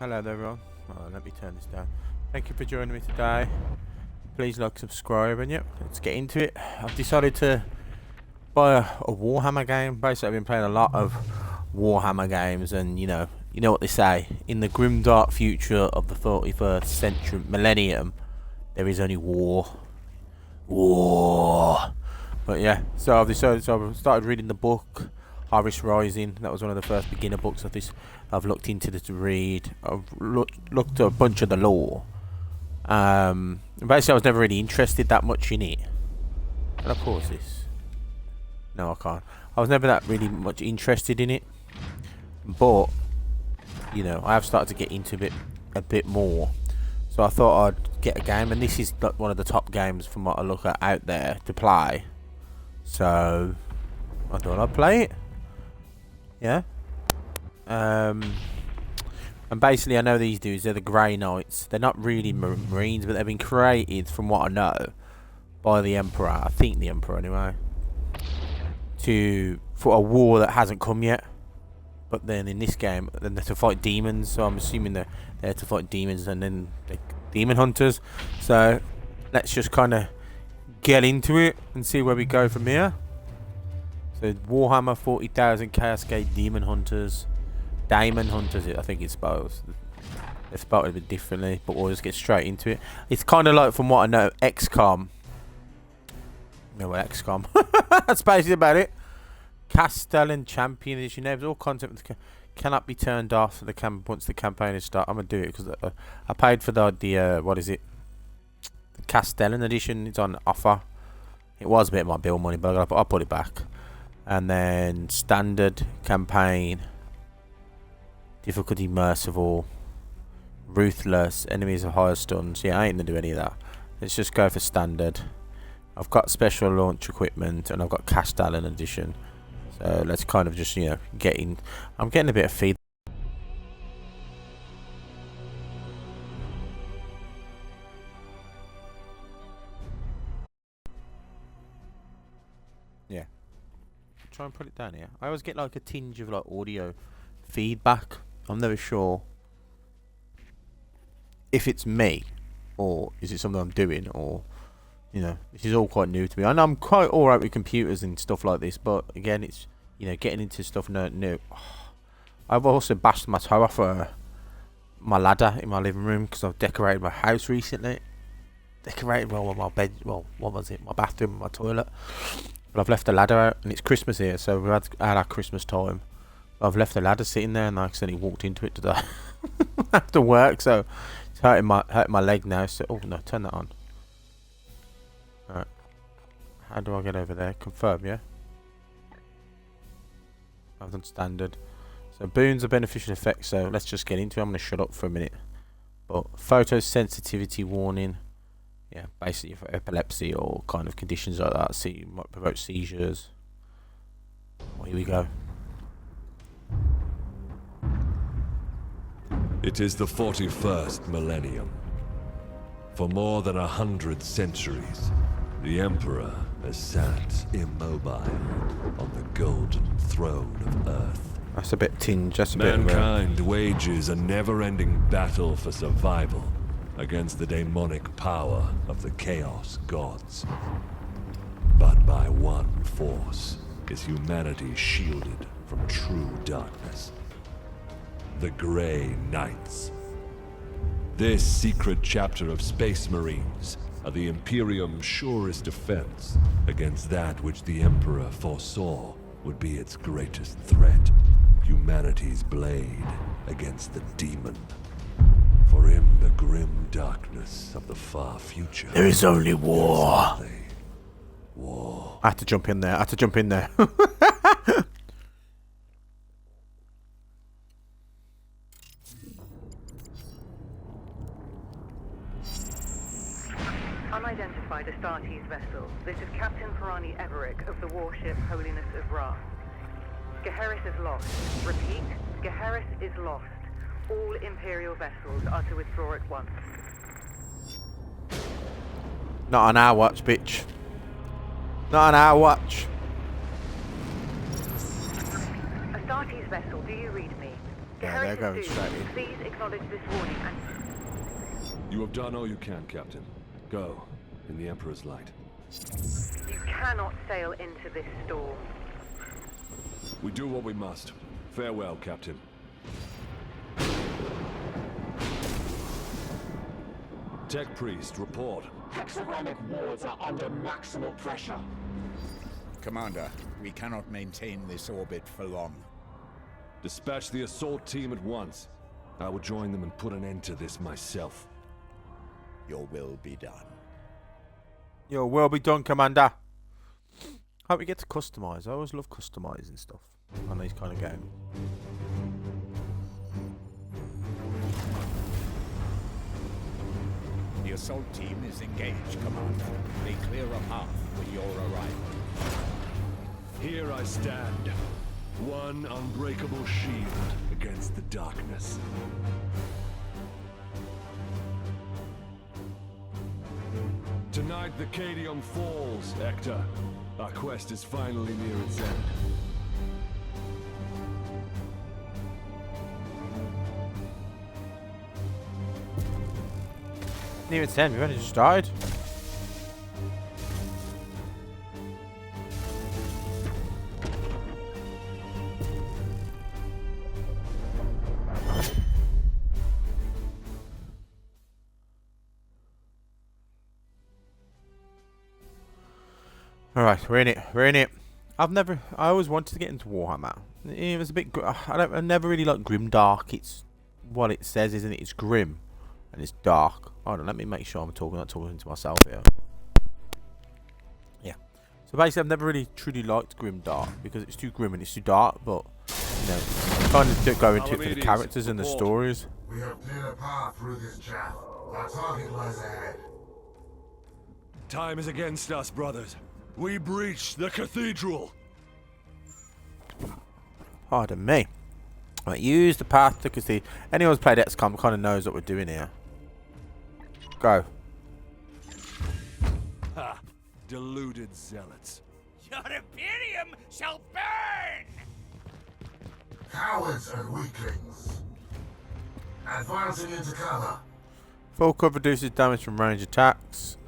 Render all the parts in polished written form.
Hello there everyone. Let me turn this down. Thank you for joining me today. Please like, subscribe, and yep, let's get into it. I've decided to buy a Warhammer game. Basically, I've been playing a lot of Warhammer games, and you know what they say. In the grim dark future of the 41st century millennium, there is only war. But yeah, so I've decided. So I've started reading the book Harvest Rising. That was one of the first beginner books of this. I've looked into this to read. I've looked at a bunch of the lore. Basically, I was never really interested that much in it. Can I pause this? No, I can't. I was never that really much interested in it. But you know, I have started to get into it a bit more. So I thought I'd get a game, and this is like one of the top games from what I look at out there to play. So I thought I'd play it. Yeah. And basically, I know these dudes. They're the Grey Knights. They're not really Marines, but they've been created, from what I know, by the Emperor. I think the Emperor, anyway. For a war that hasn't come yet. But then in this game, then they're to fight demons. So I'm assuming they're there to fight demons, and then they're demon hunters. So let's just kind of get into it and see where we go from here. So Warhammer 40,000 Chaos Gate Demon Hunters. Daemon Hunters, I think it's spelled. They're spelled a bit differently, but we'll just get straight into it. It's kind of like, from what I know, XCOM. No, well, XCOM. That's basically about it. Castellan Champion Edition. There's all content cannot be turned off once the campaign is started. I'm gonna do it because I paid for the what is it? The Castellan Edition. It's on offer. It was a bit of my bill money, but I'll put it back. And then standard campaign, difficulty merciful, ruthless, enemies of higher stuns. Yeah, I ain't gonna do any of that. Let's just go for standard. I've got special launch equipment, and I've got Castellan edition. So let's kind of just, you know, get in. I'm getting a bit of feed. Yeah. Try and put it down here. I always get like a tinge of like audio feedback. I'm never sure if it's me or is it something I'm doing, or you know, this is all quite new to me. And I'm quite alright with computers and stuff like this, but again, it's, you know, getting into stuff new. I've also bashed my toe off my ladder in my living room because I've decorated my house recently. Decorated my bed, well, what was it? My bathroom, my toilet. But I've left the ladder out, and it's Christmas here, so we've had our Christmas time. I've left the ladder sitting there, and I accidentally walked into it today after work, so it's hurting my leg now. So, oh no, turn that on. Alright. How do I get over there? Confirm, yeah? I've done standard. So boons are beneficial effects, so let's just get into it. I'm going to shut up for a minute. But photosensitivity warning. Yeah, basically for epilepsy or kind of conditions like that. See, you might provoke seizures. Well, here we go. It is the 41st millennium. For more than 100 centuries, the Emperor has sat immobile on the golden throne of Earth. That's a bit tinged, just a Mankind wages a never-ending battle for survival against the demonic power of the Chaos Gods. But by one force is humanity shielded from true darkness. The Grey Knights. This secret chapter of Space Marines are the Imperium's surest defense against that which the Emperor foresaw would be its greatest threat. Humanity's blade against the demon. For in the grim darkness of the far future, there is only war. War. I had to jump in there. Unidentified Astartes vessel. This is Captain Pirani Everick of the warship Holiness of Ra. Geheris is lost. Repeat, Geheris is lost. All Imperial vessels are to withdraw at once. Not on our watch, bitch. Not on our watch. Astartes vessel, do you read me? Yeah, they're going straight in. Please acknowledge this warning and... You have done all you can, Captain. Go, in the Emperor's light. You cannot sail into this storm. We do what we must. Farewell, Captain. Tech Priest, report. Hexagramic wards are under maximal pressure. Commander, we cannot maintain this orbit for long. Dispatch the assault team at once. I will join them and put an end to this myself. Your will be done. Your will be done, Commander. Hope we get to customize. I always love customizing stuff on these kind of games. The assault team is engaged, Commander. They clear a path for your arrival. Here I stand. One unbreakable shield against the darkness. Tonight the Cadium falls, Hector. Our quest is finally near its end. Near its end, we've only just started. Alright, we're in it. We're in it. I always wanted to get into Warhammer. It was a bit. I never really liked grimdark. It's what it says, isn't it? It's grim and it's dark. Hold on, let me make sure I'm not talking to myself here. Yeah. So basically, I've never really truly liked grimdark because it's too grim and it's too dark. But you know, kind of go into it for the characters and the stories. We have cleared a path through this chaff. Our target lies ahead. Time is against us, brothers. We breached the cathedral. Pardon me. Right, use the path to cathedral. Anyone who's played XCOM kind of knows what we're doing here. Go. Ha! Deluded zealots. Your Imperium shall burn! Cowards and weaklings. Advancing into cover. Full cover reduces damage from range attacks.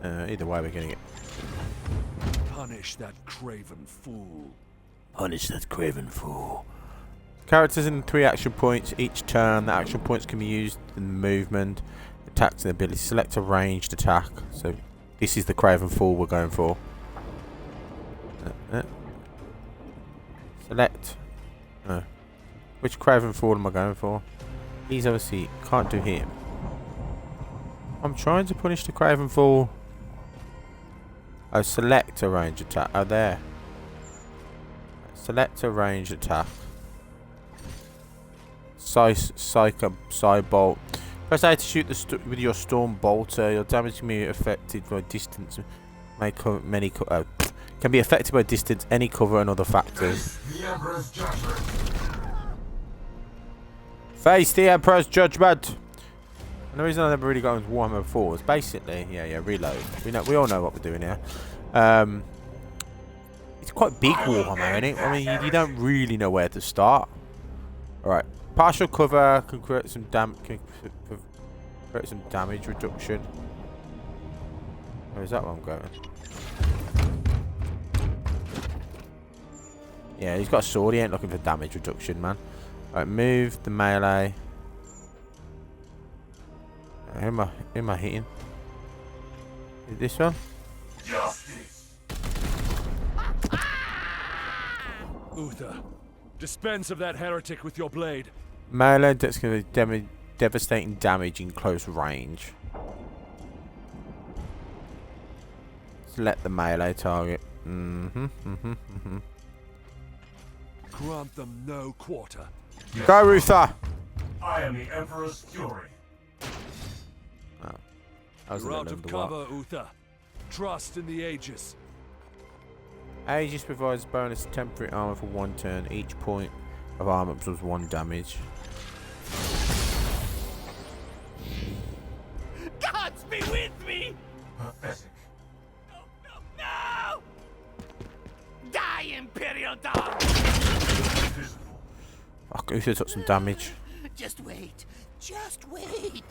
Either way, we're getting it. Punish that craven fool. Punish that craven fool. Characters in 3 action points each turn. The action points can be used in movement, attacks, and ability. Select a ranged attack. So this is the craven fool we're going for. Select. Which craven fool am I going for? He's obviously can't do him. I'm trying to punish the craven fool. Oh, select a range attack. Oh, there. Select a range attack. Psybolt. Press A to shoot with your storm bolter. Your damage can be affected by distance. Can be affected by distance, any cover, and other factors. The Emperor's judgment. Face the Emperor's judgment. And the reason I never really got into Warhammer before is basically, reload. We all know what we're doing here. It's quite big Warhammer, isn't it? I mean, you don't really know where to start. All right, partial cover can create some damage reduction. Where is that one going? Yeah, he's got a sword. He ain't looking for damage reduction, man. All right, move the melee. Who am I hitting? Is this one? Justice. Uther, dispense of that heretic with your blade. Melee that's going to be devastating damage in close range. Select the melee target. Grant them no quarter. Go, Uther! I am the Emperor's fury. That was a You're little out of underwater. cover, Uther. Trust in the Aegis. Aegis provides bonus temporary armor for 1 turn. Each point of armor absorbs 1 damage. Gods be with me! Pathetic. No! Die, Imperial dog! Invisible. Fuck, Uther took some damage. Just wait. Just wait.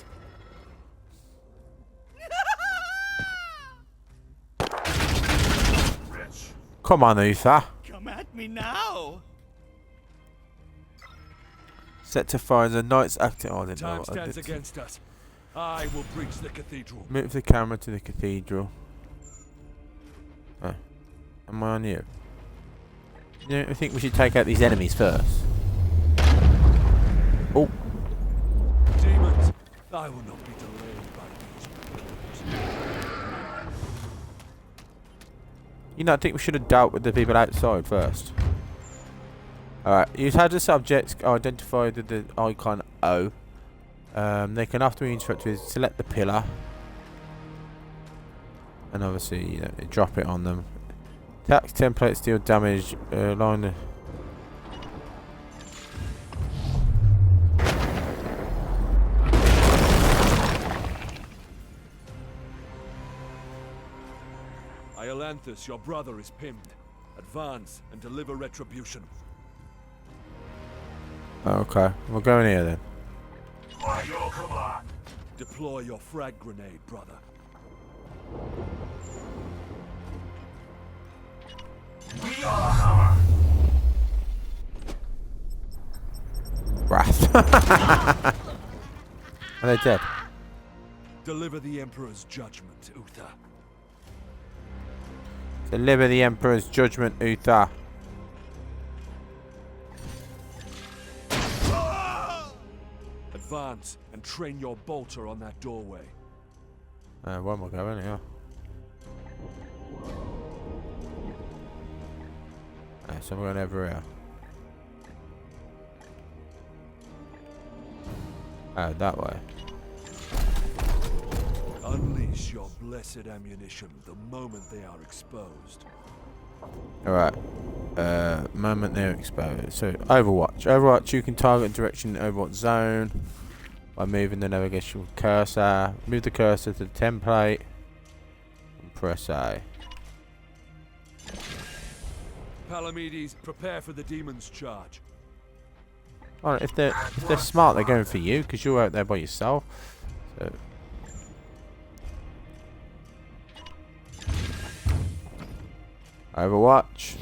Come on, Uther. Come at me now. Set to fire the knights acting. Oh, I didn't know Time what I stands did. against us. I will breach the cathedral. Move the camera to the cathedral. Oh. Am I on you? You know, I think we should take out these enemies first. Oh. Demons, I will not be delayed by these. You know, I think we should have dealt with the people outside first. Alright, use hazard subjects identified with the icon O. They can often be instructed with select the pillar. And obviously, you know, drop it on them. Attack templates deal damage. Line the Iolanthus, your brother is pinned. Advance and deliver retribution. Okay, we'll go in here then. By your command. Deploy your frag grenade, brother. We are the hammer. Wrath. Are they dead? Deliver the Emperor's judgment, Uther. Deliver the Emperor's judgment, Uther. Advance and train your bolter on that doorway. Where am I going here? So I'm going over here. Oh, that way. Unleash your blessed ammunition the moment they are exposed. Alright. Moment they're exposed. So, Overwatch. Overwatch, you can target direction in the Overwatch zone by moving the navigation cursor. Move the cursor to the template and press A. Palamedes, prepare for the demon's charge. Alright, if they're smart, they're going for you because you're out there by yourself. So. Overwatch.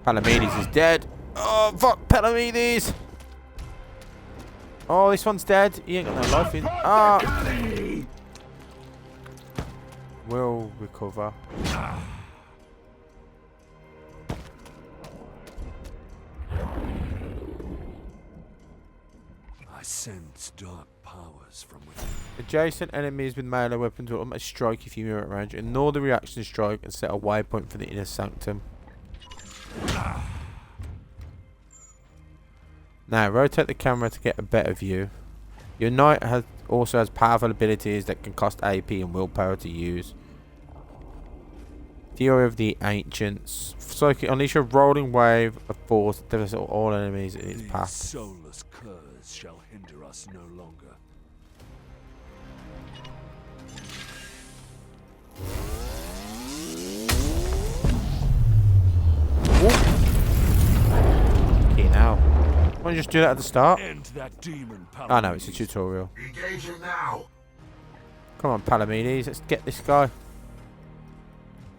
Palamedes is dead. Oh, fuck Palamedes. Oh, this one's dead. He ain't got no life in. Ah. We'll recover. I sense dark powers from within. Adjacent enemies with melee weapons will automatically strike if you move at range. Ignore the reaction strike and set a waypoint for the inner sanctum. Now, rotate the camera to get a better view. Your knight also has powerful abilities that can cost AP and willpower to use. Fury of the Ancients. Psychic, unleash a rolling wave of force that devastates all enemies in its These path. soulless curs shall hinder us no longer. Okay, now. Why don't you just do that at the start? End that demon, Palamedes. Oh no, it's a tutorial. Engaging now. Come on, Palamedes, let's get this guy.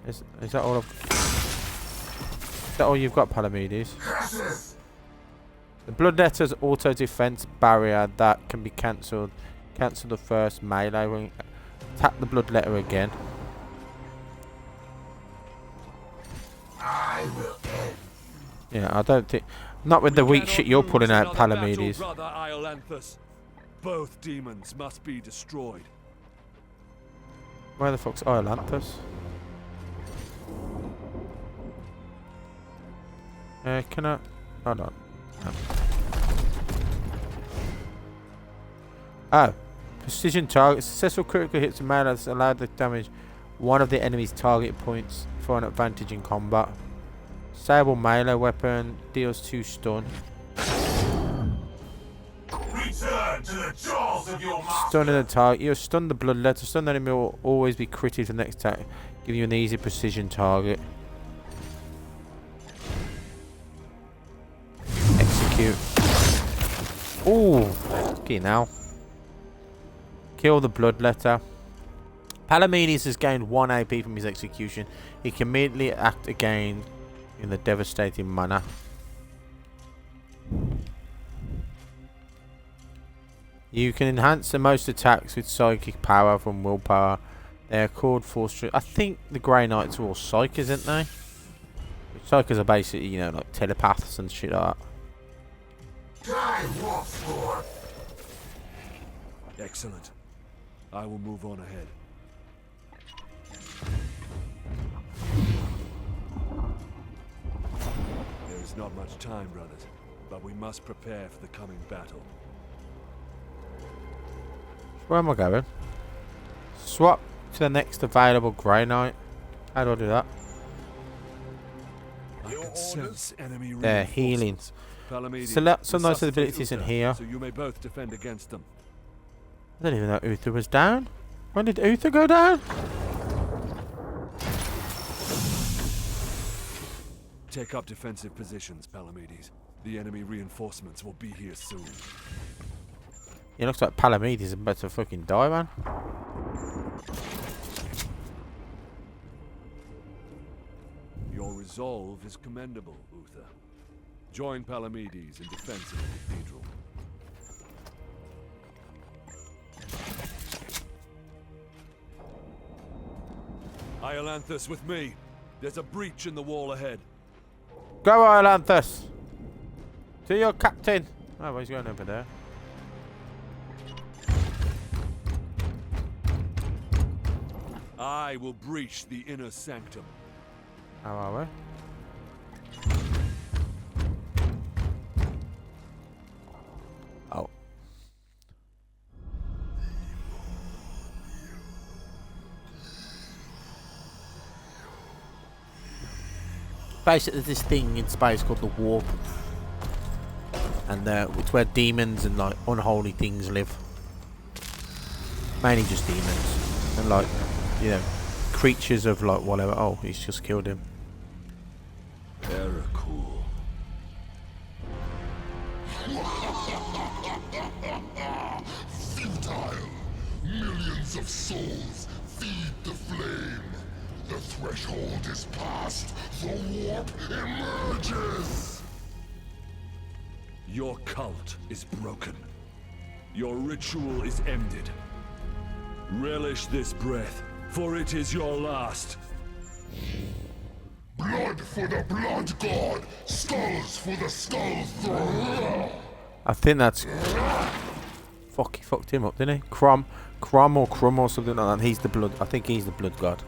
Is that all I've... Is that all you've got, Palamedes? Curses. The Bloodletter's auto defense barrier that can be cancelled. Cancel the first melee when tap the Bloodletter again. I will end. Yeah, I don't think... Not with the weak shit you're pulling out, Palamedes. Brother Iolanthus. Both demons must be destroyed. Where the fuck's Iolanthus? Can I... Hold on. No. Oh. Precision target. Successful critical hits and melee has allowed the damage one of the enemy's target points for an advantage in combat. Disable melee weapon. Deals 2 stun. Return to the jaws of your master. Stunning the target. You stun the Bloodletter. Stun the enemy will always be critted for the next attack, giving you an easy precision target. execute. Ooh, okay now. Kill the bloodletter. Palamedes has gained 1 AP from his execution. He can immediately act again in the devastating manner. You can enhance the most attacks with psychic power from willpower. They are called force. I think the Grey Knights are all psychers, aren't they? Psychers are basically, you know, like telepaths and shit like that. Excellent. I will move on ahead. There is not much time, brothers, but we must prepare for the coming battle. Where am I going? Swap to the next available Grey Knight. How do I do that? I can sense enemy They're healing. Palamedes, Select some nice resuscitate abilities in Uther, here. so you may both defend against them. I don't even know Uther was down. When did Uther go down? Take up defensive positions, Palamedes. The enemy reinforcements will be here soon. It looks like Palamedes is about to fucking die, man. Your resolve is commendable, Uther. Join Palamedes in defense of the cathedral. Iolanthus, with me. There's a breach in the wall ahead. Go, Iolanthus! To your captain! Oh, well, he's going over there. I will breach the inner sanctum. How are we? Oh. Basically, there's this thing in space called the warp. And it's where demons and like unholy things live. Mainly just demons. And like, you know, creatures of like whatever. Oh, he's just killed him. Very cool. Futile. Millions of souls feed the flame. The threshold is passed. The warp emerges. Your cult is broken. Your ritual is ended. Relish this breath, for it is your last. Blood for the blood god. Skulls for the skull thrower. I think that's... Fuck, he fucked him up, didn't he? Crum or something like that. He's the blood... I think he's the blood god.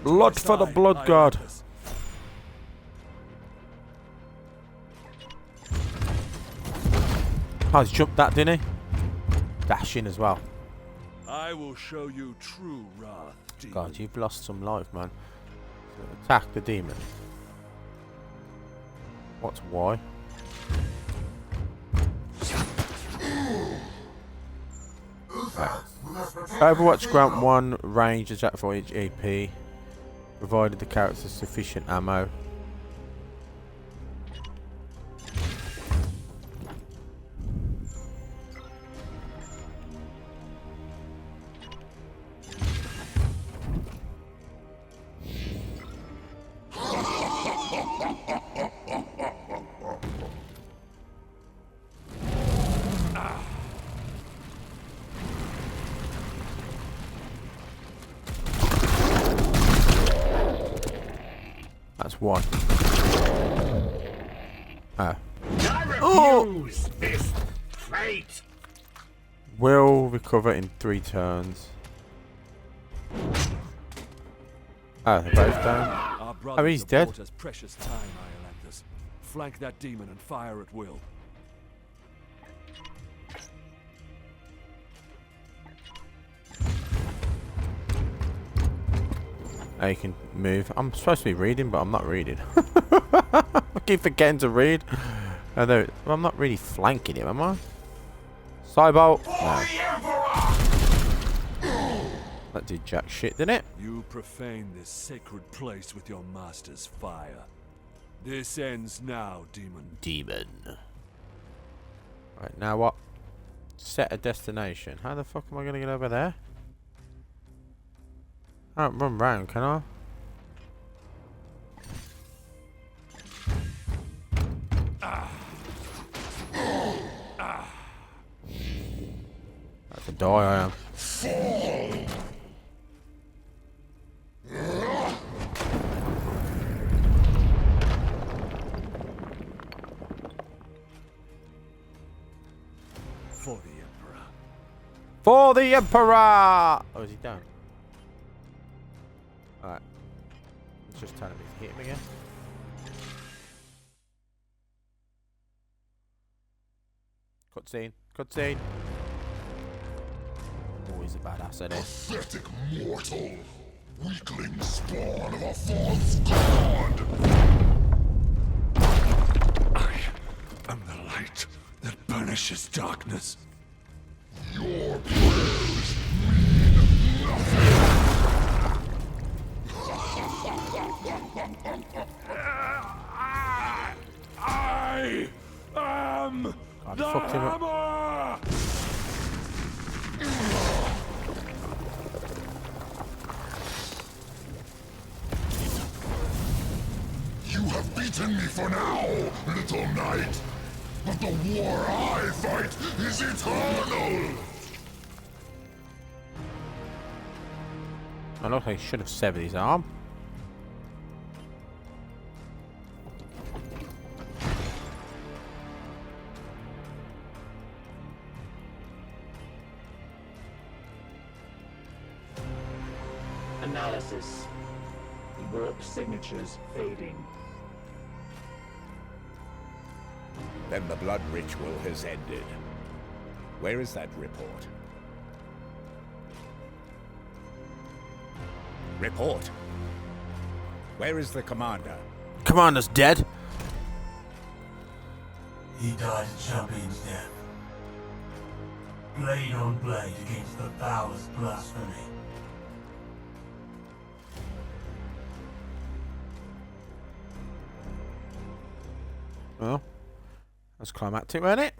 Blood for the blood god. Oh, he's jumped that, didn't he? Dashing as well. I will show you true wrath, demon. God, you've lost some life, man. So attack the demon. What's Y? Right. Overwatch grant 1 range attack for each EP, provided the character has sufficient ammo. That's one. I refuse this fate. Will recover in 3 turns. Oh, they're both down. Our brothers he's have dead. bought us precious time, Iolanthus. Flank that demon and fire at will. Oh, you can move. I'm supposed to be reading, but I'm not reading. I keep forgetting to read. Although, I'm not really flanking him, am I? Cybolt. No. That did jack shit, didn't it? You profane this sacred place with your master's fire. This ends now, demon. Demon. Right, now what? Set a destination. How the fuck am I gonna get over there? I don't run round, can I? That's a die I am. For the Emperor. For the Emperor! Oh, is he down? Alright. Let's just tell him to hit him again. Cutscene. Cutscene. Oh, he's a badass at it. Pathetic mortal! Weakling spawn of a false god! I am the light that banishes darkness. Your prayers mean nothing! I am God, the fucked him up. hammer! You have beaten me for now, little knight! But the war I fight is eternal! I look like he should have severed his arm. Analysis. Warp signatures fading. Then the blood ritual has ended. Where is that report? Report! Where is the commander? Commander's dead. He died a champion's death. Blade on blade against the foulest blasphemy. Well, that's climactic, wasn't it?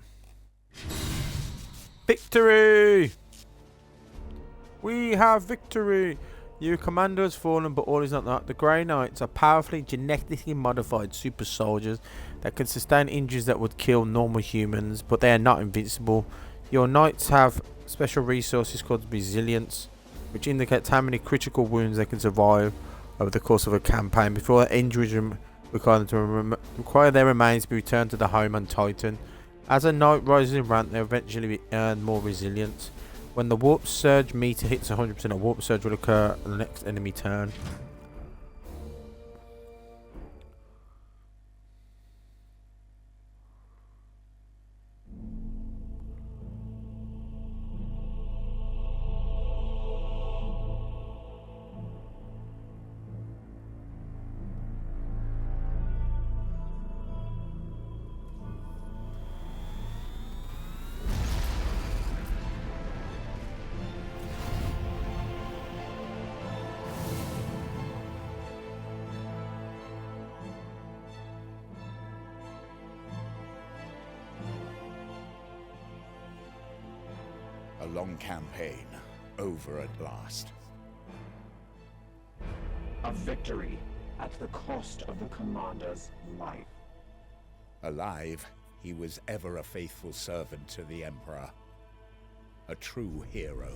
Victory! We have victory! Your commander has fallen, but all is not that. The Grey Knights are powerfully genetically modified super soldiers that can sustain injuries that would kill normal humans, but they are not invincible. Your knights have special resources called resilience, which indicates how many critical wounds they can survive over the course of a campaign before injuries require their remains to be returned to the home on Titan. As a knight rises in rank, they eventually earn more resilience. When the warp surge meter hits 100%, a warp surge will occur on the next enemy turn. A long campaign, over at last. A victory at the cost of the commander's life. Alive, he was ever a faithful servant to the Emperor. A true hero.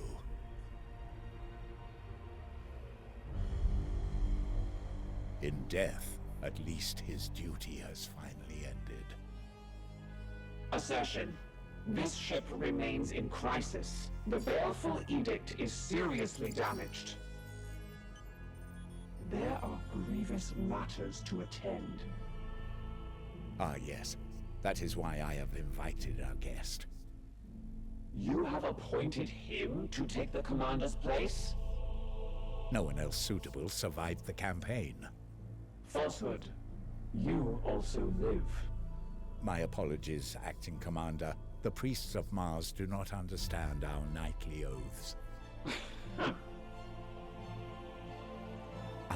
In death, at least his duty has finally ended. Assertion. This ship remains in crisis. The Baleful Edict is seriously damaged. There are grievous matters to attend. Ah, yes. That is why I have invited our guest. You have appointed him to take the commander's place? No one else suitable survived the campaign. Falsehood. You also live. My apologies, Acting Commander. The priests of Mars do not understand our knightly oaths.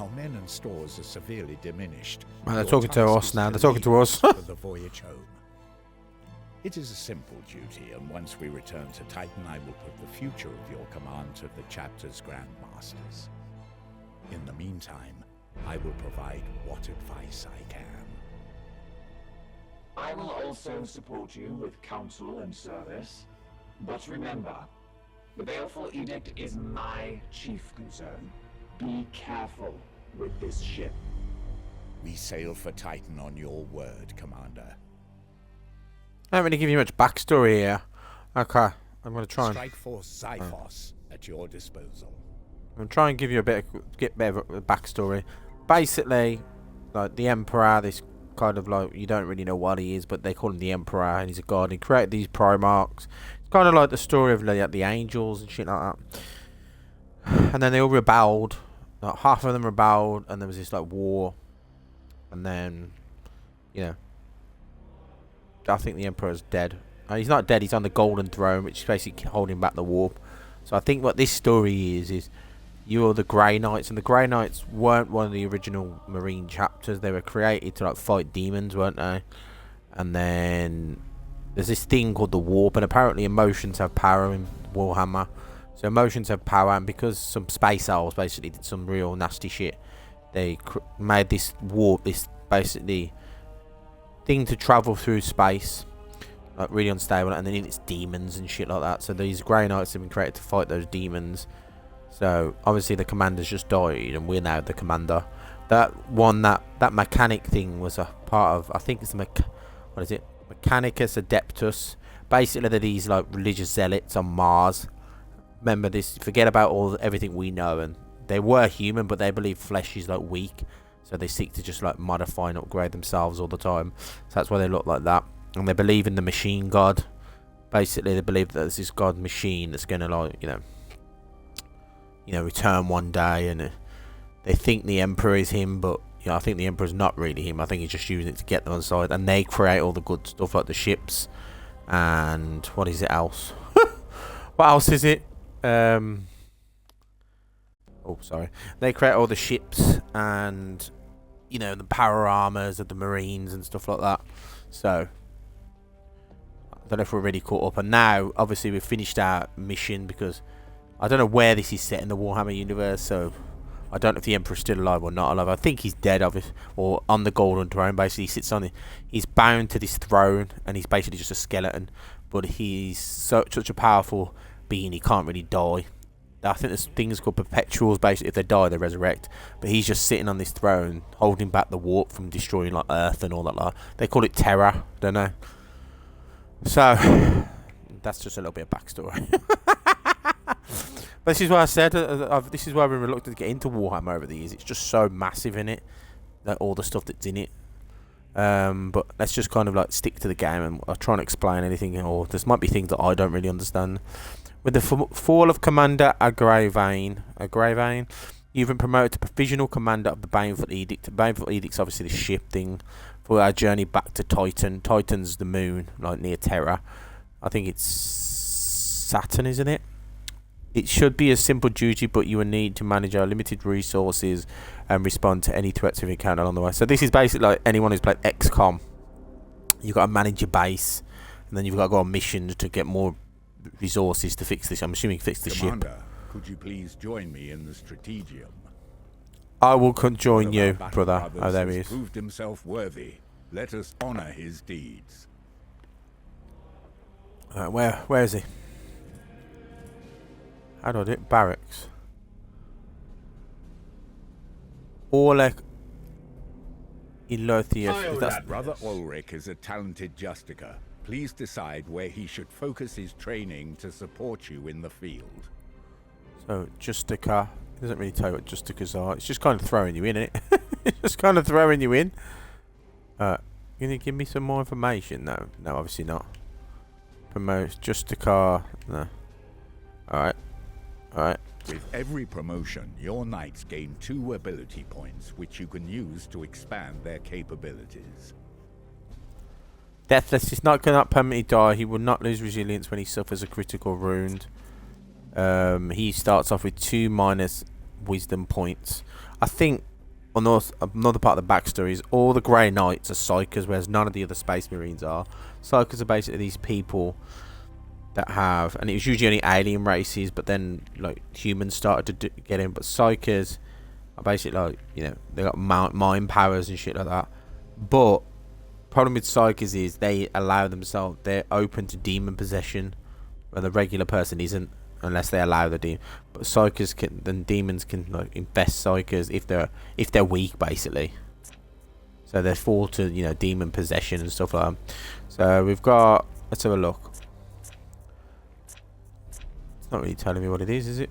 Our men and stores are severely diminished. Man, they're Your talking to task us is now. They're talking to lead us. for the voyage home. It is a simple duty, and once we return to Titan, I will put the future of your command to the chapter's grandmasters. In the meantime, I will provide what advice I can. I will also support you with counsel and service. But remember, the Baleful Edict is my chief concern. Be careful with this ship. We sail for Titan on your word, Commander. I don't really give you much backstory here. Okay, I'm going to try and... Strike Force Xiphos at your disposal. I'm going to try and give you a bit of a backstory. Basically, like, the Emperor, this kind of like, you don't really know what he is, but they call him the Emperor, and he's a god. He created these Primarchs. It's kind of like the story of like, the angels and shit like that. And then they all rebelled. Like, half of them rebelled, and there was this like war. And then, you know, I think the Emperor's dead. He's not dead, he's on the Golden Throne, which is basically holding back the warp. So I think what this story is you're the Grey Knights, and the Grey Knights weren't one of the original Marine chapters. They were created to like fight demons, weren't they? And then there's this thing called the warp, and apparently emotions have power in Warhammer. So emotions have power, and because some space owls basically did some real nasty shit, they made this warp, this basically thing to travel through space, like really unstable, and then it's demons and shit like that. So these Grey Knights have been created to fight those demons. So obviously the commander's just died, and we're now the commander. That mechanic thing was a part of, I think it's what is it? Mechanicus Adeptus. Basically, they're these like religious zealots on Mars. Remember this. Forget about everything we know, and they were human, but they believe flesh is like weak, so they seek to just like modify and upgrade themselves all the time. So that's why they look like that. And they believe in the machine god. Basically, they believe that there's this god machine that's gonna like return one day, and they think the Emperor is him, but I think the Emperor's not really him. I think he's just using it to get them on side, and they create all the good stuff like the ships and what is it else? What else is it? Oh, sorry. They create all the ships and the power armors of the Marines and stuff like that. So I don't know if we're really caught up. And now, obviously, we've finished our mission because I don't know where this is set in the Warhammer universe, so I don't know if the Emperor's still alive or not alive. I think he's dead, obviously, or on the Golden Throne. Basically, he sits on it. He's bound to this throne, and he's basically just a skeleton. But he's such a powerful being, he can't really die. I think there's things called perpetuals. Basically, if they die, they resurrect. But he's just sitting on this throne, holding back the warp from destroying like Earth and all that. Like, they call it Terror, don't they? So that's just a little bit of backstory. But this is why I said, this is why I've been reluctant to get into Warhammer over the years. It's just so massive in it, like all the stuff that's in it. But let's just kind of like stick to the game, and I'll try and explain anything, or there might be things that I don't really understand. With the fall of Commander Agravain, you've been promoted to Provisional Commander of the Baneful Edict. The Baneful Edict's obviously the ship thing for our journey back to Titan. Titan's the moon, like near Terra. I think it's Saturn, isn't it? It should be a simple duty, but you will need to manage our limited resources and respond to any threats we've encountered along the way. So this is basically like anyone who's played XCOM. You've got to manage your base, and then you've got to go on missions to get more resources to fix this. I'm assuming fix the Commander, ship. could you please join me in the Strategium? I will join you, Battle brother. Brothers Oh, there he has is. proved himself worthy. Let us honor his deeds. Where is he? How do I do it? Barracks. Orlek Elothius. That's Brother Ulrich is a talented Justicar. Please decide where he should focus his training to support you in the field. so Justica. It doesn't really tell you what Justicas are. It's just kind of throwing you in, isn't it? It's just kind of throwing you in. Can you give me some more information? No, obviously not. Promote Justica. No. Alright. With every promotion, your knights gain 2 ability points, which you can use to expand their capabilities. Deathless is not going to permanently die. He will not lose resilience when he suffers a critical wound. He starts off with 2 minus wisdom points. I think another part of the backstory is all the Grey Knights are Psykers, whereas none of the other Space Marines are. Psykers are basically these people that have, and it was usually only alien races, but then like humans started to get in. But Psykers are basically like, you know, they got mind powers and shit like that. But problem with Psykers is they allow themselves, they're open to demon possession, where the regular person isn't, unless they allow the demon. But Psykers can, then demons can like infest Psykers if they're weak, basically. So they fall to, you know, demon possession and stuff like that. So we've got, let's have a look. It's not really telling me what it is it?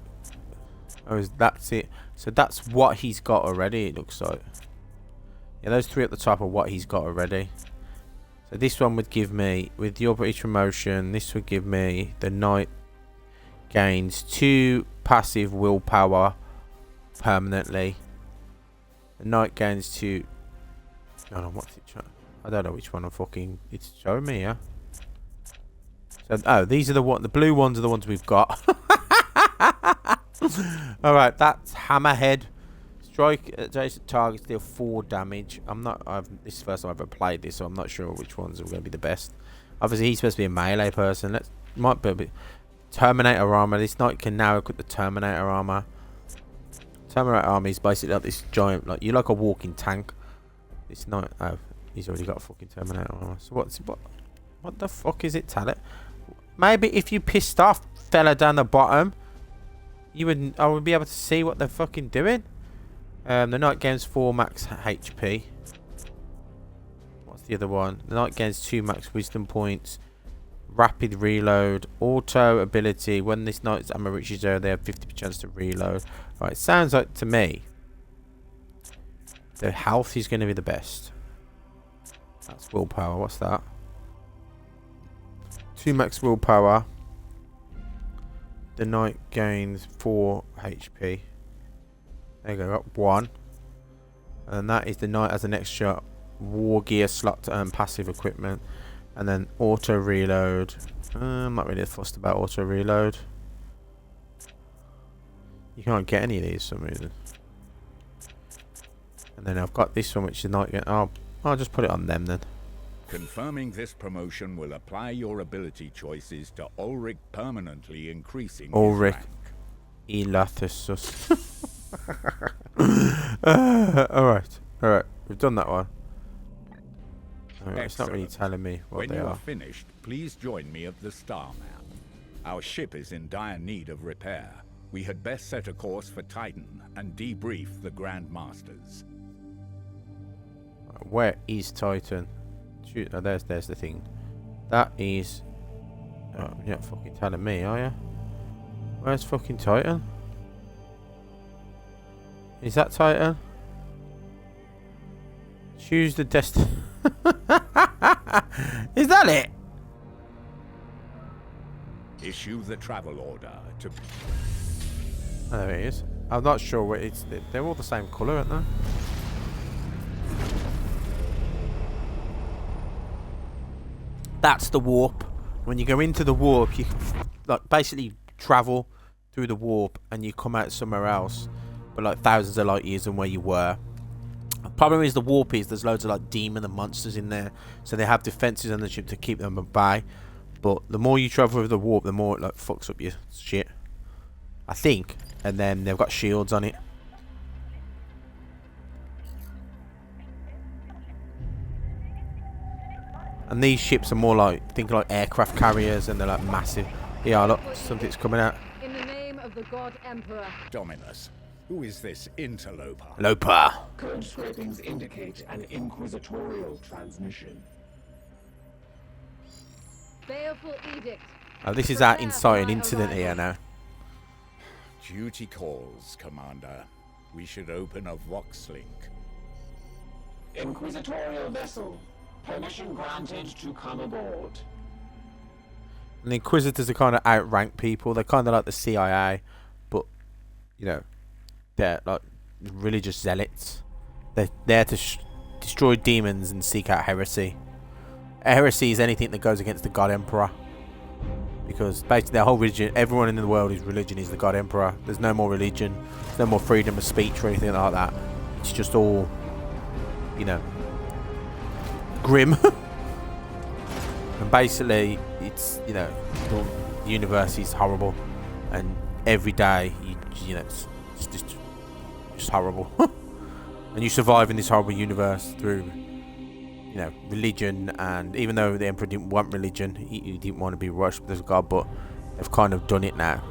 Oh, that's it. So that's what he's got already, it looks like. Yeah, those three at the top are what he's got already. So this one would give me, with your British promotion, this would give me the Knight gains 2 passive willpower permanently. The Knight gains 2. Hold on, what's it showing? I don't know which one it's showing me, yeah. So, oh, these are the blue ones are the ones we've got. Alright, that's Hammerhead. Strike adjacent targets, deal 4 damage. This is the first time I've ever played this, so I'm not sure which ones are going to be the best. Obviously, he's supposed to be a melee person. Might be a bit. Terminator armor. This Knight can now equip the Terminator armor. Terminator armor is basically like this giant, like you're like a walking tank. This Knight, oh, he's already got a fucking Terminator armor. So what the fuck is it, Talent? Maybe if you pissed off fella down the bottom, I would be able to see what they're fucking doing. The Knight gains 4 max HP. What's the other one? The Knight gains 2 max wisdom points. Rapid reload. Auto ability. When this Knight's ammo reaches 0, they have 50% chance to reload. Right, sounds like to me the health is going to be the best. That's willpower. What's that? 2 max willpower. The Knight gains 4 HP. There you go, got 1. And that is the Knight as an extra war gear slot to earn passive equipment. And then auto reload. I'm not really fussed about auto reload. You can't get any of these for some reason. And then I've got this one, which is not. I'll just put it on them then. Confirming this promotion will apply your ability choices to Ulrich, permanently increasing Ulrich his rank. Elathusus. Alright, we've done that one. It's not really telling me what they are. When you are finished, please join me at the star map. Our ship is in dire need of repair. We had best set a course for Titan and debrief the Grand Masters. Where is Titan? Shoot, oh, there's the thing. That is. Oh, you're not fucking telling me, are you? Where's fucking Titan? Is that Titan? Choose the destiny. Is that it? Issue the travel order to. Oh, there it is. I'm not sure what it's. They're all the same colour, aren't they? That's the warp. When you go into the warp, you like basically travel through the warp and you come out somewhere else, but like thousands of light years than where you were. The problem is the warp is there's loads of like demon and monsters in there, so they have defenses on the ship to keep them at bay. But the more you travel with the warp, the more it like fucks up your shit, I think. And then they've got shields on it. And these ships are more like, think like aircraft carriers, and they're like massive. Yeah, look, something's coming out. In the name of the God Emperor. Dominus, who is this interloper? Lopa. Code scrapings indicate an inquisitorial transmission. Baleful edict. Oh, this is our inciting incident here now. Duty calls, Commander. We should open a Vox link. Inquisitorial vessel. Permission granted to come aboard. And the Inquisitors are kind of outrank people. They're kind of like the CIA, but you know, they're like religious zealots. They're there to destroy demons and seek out heresy. Heresy is anything that goes against the God Emperor, because basically their whole religion, everyone in the world is religion is the God Emperor. There's no more religion. There's no more freedom of speech or anything like that. it's just all, you know, grim. And basically, it's, you know, the universe is horrible, and every day, you know, it's just horrible. And you survive in this horrible universe through, you know, religion. And even though the Emperor didn't want religion, he didn't want to be worshipped as a god, but they've kind of done it now.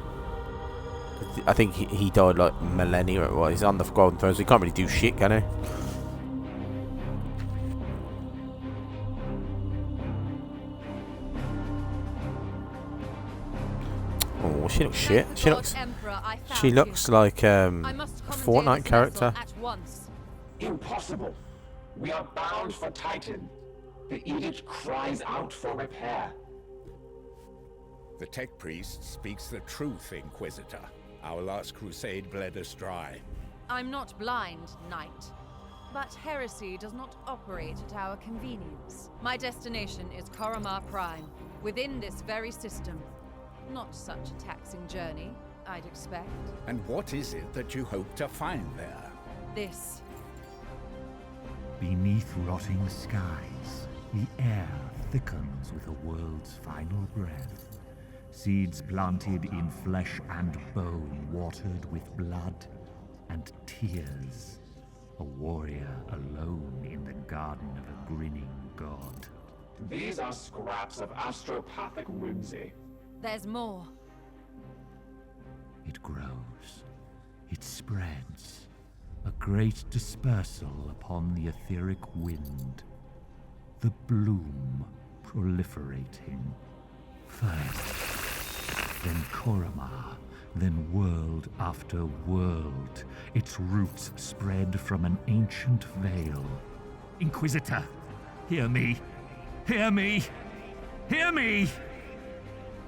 I think he died like millennia. Well, he's on the Golden Throne, so he can't really do shit, can he? Oh, she looks shit. She looks like a Fortnite character. Impossible. We are bound for Titan. The edict cries out for repair. The tech priest speaks the truth, Inquisitor. Our last crusade bled us dry. I'm not blind, Knight. But heresy does not operate at our convenience. My destination is Koromar Prime, within this very system. Not such a taxing journey, I'd expect. And what is it that you hope to find there? This. Beneath rotting skies, the air thickens with a world's final breath. Seeds planted in flesh and bone, watered with blood and tears. A warrior alone in the garden of a grinning god. These are scraps of astropathic whimsy. There's more. It grows. It spreads. A great dispersal upon the etheric wind. The bloom proliferating. First, then Koromar, then world after world. Its roots spread from an ancient veil. Inquisitor, hear me! Hear me! Hear me!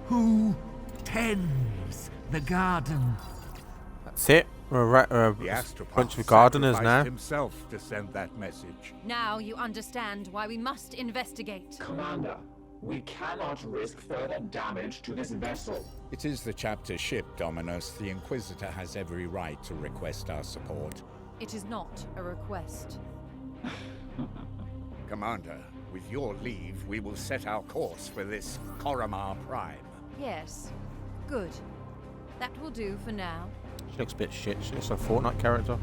Who tends the garden? That's it. We're a bunch of gardeners now. Himself to send that message. Now you understand why we must investigate. Commander, we cannot risk further damage to this vessel. It is the chapter ship, Dominus. The Inquisitor has every right to request our support. It is not a request. Commander, with your leave, we will set our course for this Koromar Prime. Yes. Good. That will do for now. She looks a bit shit. She looks like a Fortnite character.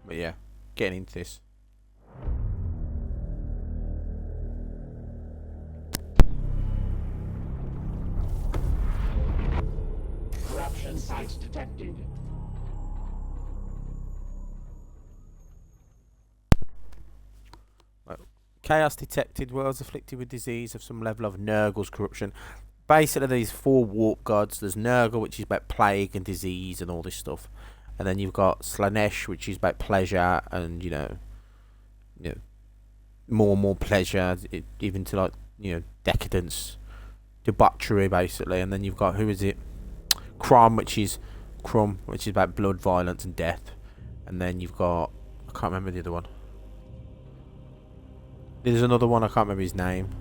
But yeah, getting into this. Corruption site detected. Chaos detected. Worlds afflicted with disease of some level of Nurgle's corruption. Basically, these 4 warp gods. There's Nurgle, which is about plague and disease and all this stuff, and then you've got Slanesh, which is about pleasure and you know, more and more pleasure, even to like decadence, debauchery, basically. And then you've got Crumb, which is about blood, violence, and death. And then you've got I can't remember the other one. There's another one, I can't remember his name.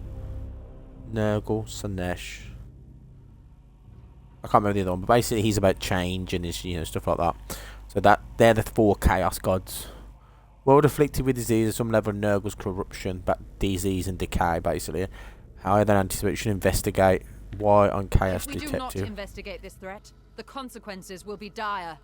Nurgle, Slanesh. I can't remember the other one, but basically he's about change and his, stuff like that. So they're the 4 chaos gods. World afflicted with disease of some level of Nurgle's corruption, but disease and decay, basically. How then anticipate should investigate why on chaos If we detective. do not investigate this threat, the consequences will be dire.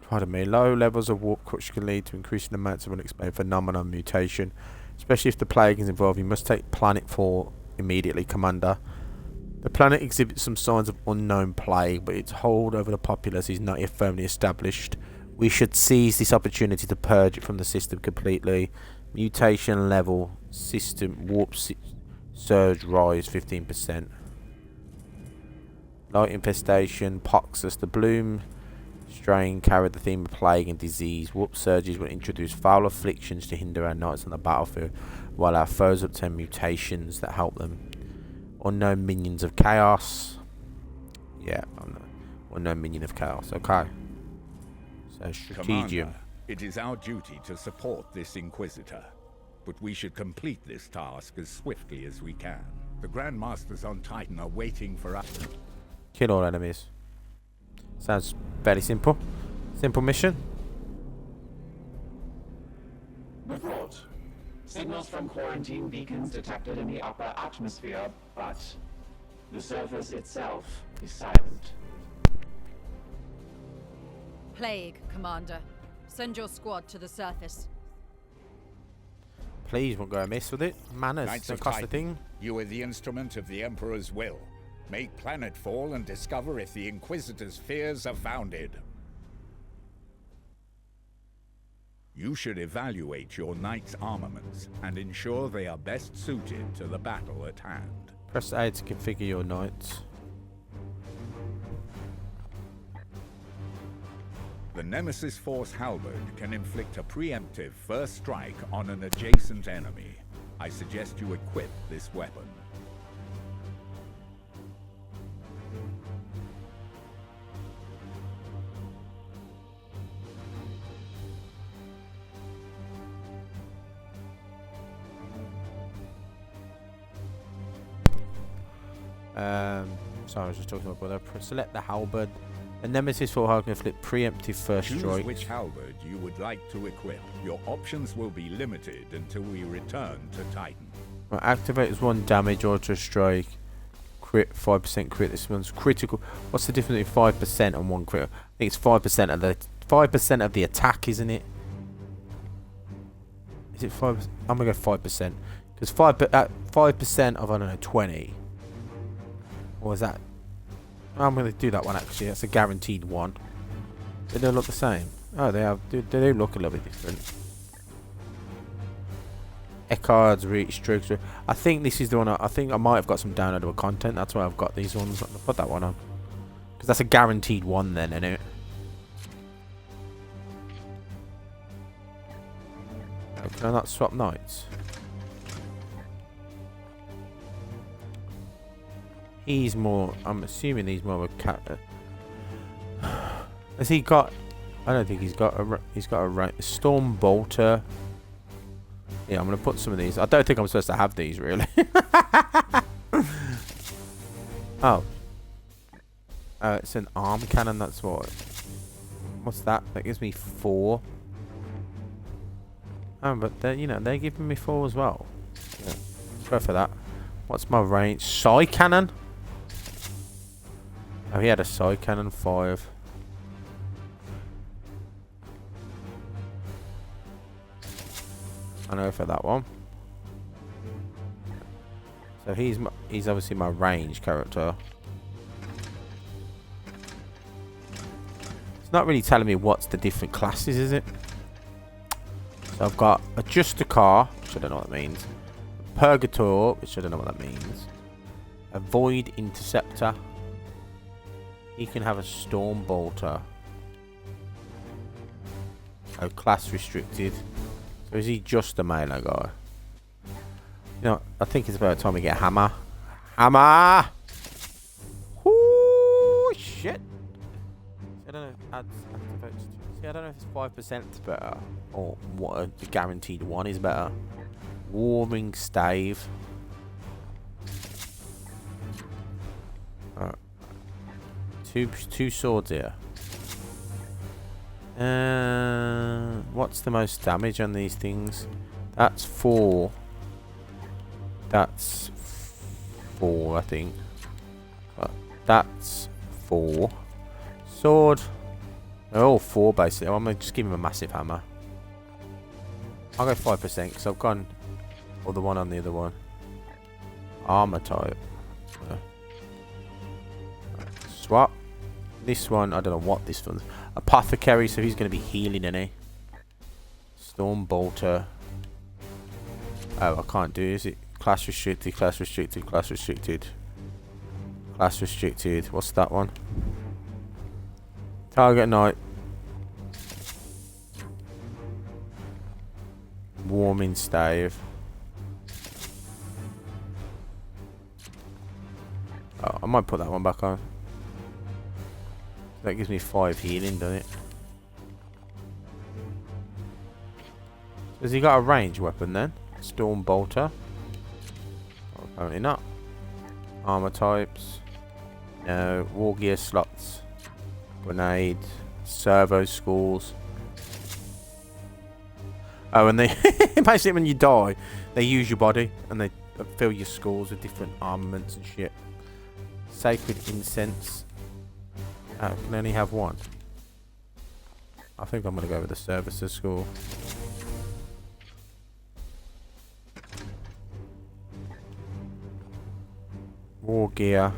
Pardon me. Low levels of warp corruption can lead to increasing amounts of unexplained phenomenon mutation. Especially if the plague is involved, you must take Planet 4 immediately, Commander. The planet exhibits some signs of unknown plague, but its hold over the populace is not yet firmly established. We should seize this opportunity to purge it from the system completely. Mutation level, system warp surge rise 15%. Light infestation, Poxus, the bloom strain carried the theme of plague and disease. Warp surges will introduce foul afflictions to hinder our knights on the battlefield, while our foes obtain mutations that help them. Unknown minions of chaos. Yeah, unknown minion of chaos. Okay. So strategium. Commander, it is our duty to support this Inquisitor, but we should complete this task as swiftly as we can. The Grand Masters on Titan are waiting for us. Kill all enemies. Sounds fairly simple. Simple mission. Report. Signals from quarantine beacons detected in the upper atmosphere, but the surface itself is silent. Plague, Commander. Send your squad to the surface. Please, won't go amiss with it. Manners, Knights don't of cost a Titan, thing. you are the instrument of the Emperor's will. Make planetfall and discover if the Inquisitor's fears are founded. You should evaluate your knight's armaments and ensure they are best suited to the battle at hand. Press A to configure your knights. The Nemesis Force Halberd can inflict a preemptive first strike on an adjacent enemy. I suggest you equip this weapon. Sorry, I was just talking about brother. Select the halberd. A Nemesis for Hulk can inflict preemptive first Choose strike. which halberd you would like to equip. Your options will be limited until we return to Titan. Right, activates 1 damage, auto strike, crit, 5% crit. This one's critical. What's the difference between 5% and 1 crit? I think it's 5% of the attack, isn't it? Is it 5? I'm gonna go 5% because 5% of, I don't know, 20. Or is that? I'm going to do that one actually. That's a guaranteed one. They don't look the same. Oh, they have. They do look a little bit different. Eckhard's reach, strokes. I think this is the one. I think I might have got some downloadable content. That's why I've got these ones. I'll put that one on because that's a guaranteed one. Then, isn't it? Oh, can I not swap knights? He's more. I'm assuming he's more of a cat. Has he got? I don't think he's got a. He's got a Storm Bolter. Yeah, I'm gonna put some of these. I don't think I'm supposed to have these really. Oh. It's an arm cannon. That's what. What's that? That gives me 4. Oh, but they're they're giving me 4 as well. Yeah. Let's go for that. What's my range? Psi cannon. Oh, he had a side cannon 5. I know for that one. So he's obviously my range character. It's not really telling me what's the different classes, is it? So I've got Adjust a Car, which I don't know what that means. Purgator, which I don't know what that means. A Void Interceptor. He can have a Storm Bolter. Oh, class restricted. So is he just a melee guy? You know, I think it's about time we get a hammer. Hammer! Whoo! Shit! I don't know. See, I don't know if it's 5% better or what a guaranteed one is better. Warming Stave. Alright. Two swords here. What's the most damage on these things? That's 4. That's 4, I think. That's 4. Sword. They're all 4 basically. I'm gonna just give him a massive hammer. I'll go 5% because I've gone. Or the one on the other one. Armor type. Swap. This one, I don't know what this one's. Apothecary, so he's going to be healing, isn't he? Storm Bolter. Oh, I can't do it, is it? Class restricted, class restricted, class restricted. Class restricted. What's that one? Target Knight. Warming Stave. Oh, I might put that one back on. That gives me 5 healing, doesn't it? Has he got a range weapon then? Storm Bolter? Oh, apparently not. Armor types. No. War gear slots. Grenade. Servo schools. Oh, and they basically when you die, they use your body and they fill your schools with different armaments and shit. Sacred incense. Oh, can only have one. I think I'm gonna go with the services school. War gear.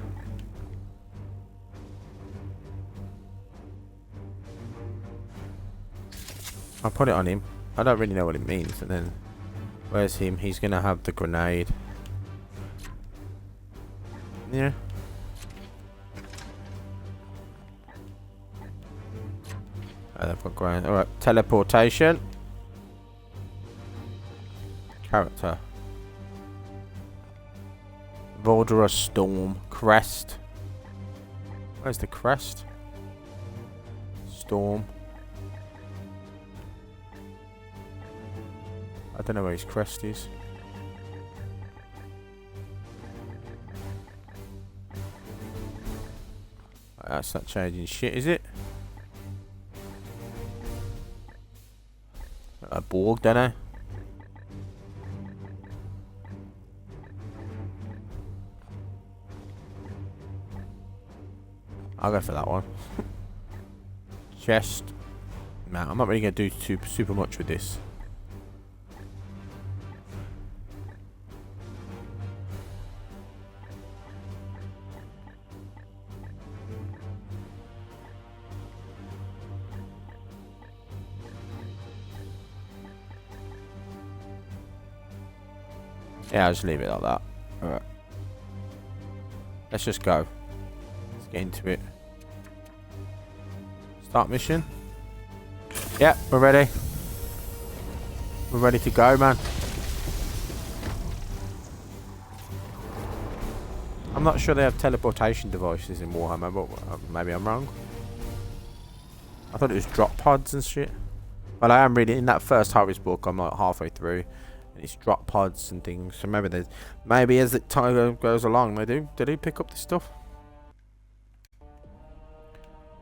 I'll put it on him. I don't really know what it means. And then, where's him? He's gonna have the grenade. Yeah. Oh, they've got grenade. Alright, teleportation. Character. Vorderus Storm. Crest. Where's the crest? Storm. I don't know where his crest is. That's not changing shit, is it? A Borg, don't I? I'll go for that one. Chest. Nah, I'm not really going to do super much with this. Yeah, I'll just leave it like that. Alright. Let's just go. Let's get into it. Start mission. Yeah, we're ready. We're ready to go, man. I'm not sure they have teleportation devices in Warhammer, but maybe I'm wrong. I thought it was drop pods and shit. Well, I am reading in that first Harvest book. I'm like halfway through. And it's drop pods and things. So maybe as the time goes along, they do pick up this stuff.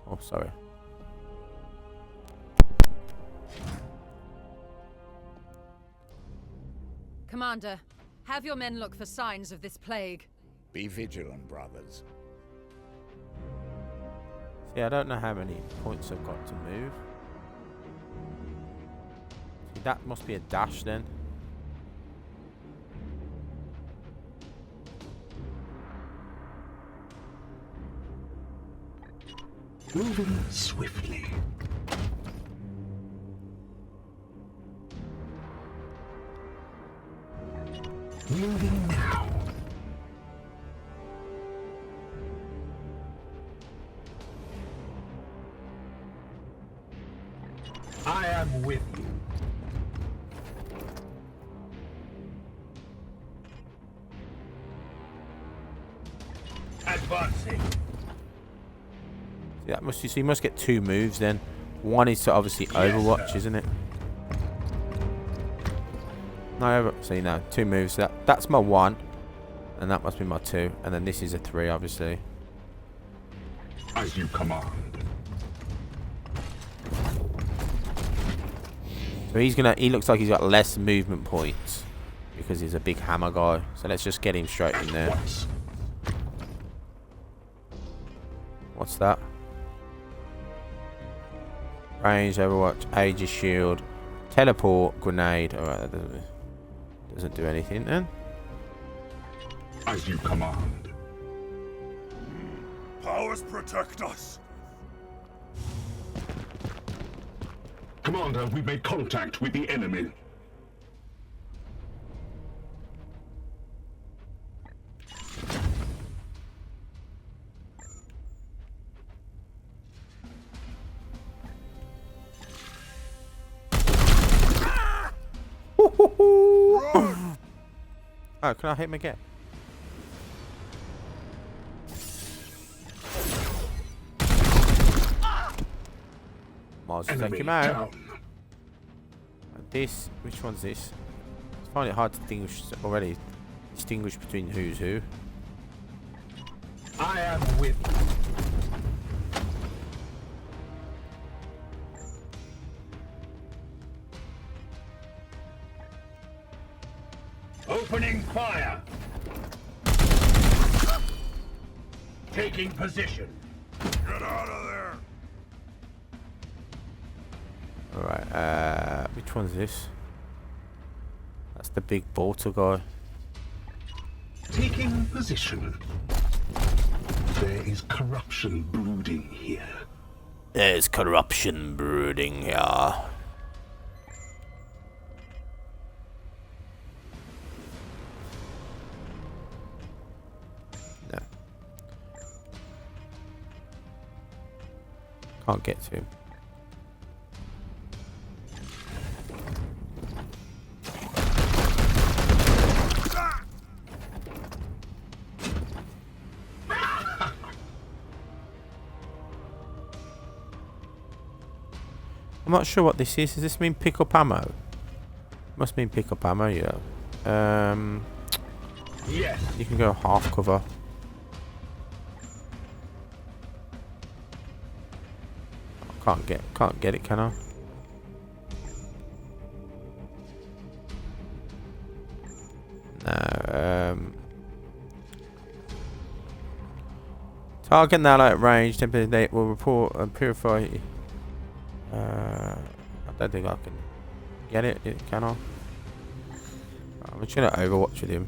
Oh, sorry. Commander, have your men look for signs of this plague. Be vigilant, brothers. See, I don't know how many points I've got to move. See, that must be a dash then. Moving swiftly. Moving now. I am with you. Advancing. Yeah, so you must get two moves then. One is to obviously Overwatch, isn't it? No, see now, two moves. That's my one, and that must be my two, and then this is a three, obviously. As you command. So he looks like he's got less movement points because he's a big hammer guy. So let's just get him straight in there. What's that? Range, Overwatch, Aegis Shield, Teleport, Grenade. Alright, that doesn't do anything then. As you command. Powers protect us. Commander, we've made contact with the enemy. Oh, can I hit him again? Mars is taking him out. And this, which one's this? I find it hard to distinguish between who's who. I am with you. Opening fire. Taking position. Get out of there! Alright, which one's this? That's the big bolter guy. Taking position. There is corruption brooding here. There's corruption brooding here. No. Can't get to him. I'm not sure what this is. Does this mean pick up ammo? Must mean pick up ammo, yeah. Yes. You can go half cover. Can't get it, can I? No. Target now at range. Temporary will report and purify. I don't think I can get it. Can I? I'm just gonna overwatch with him.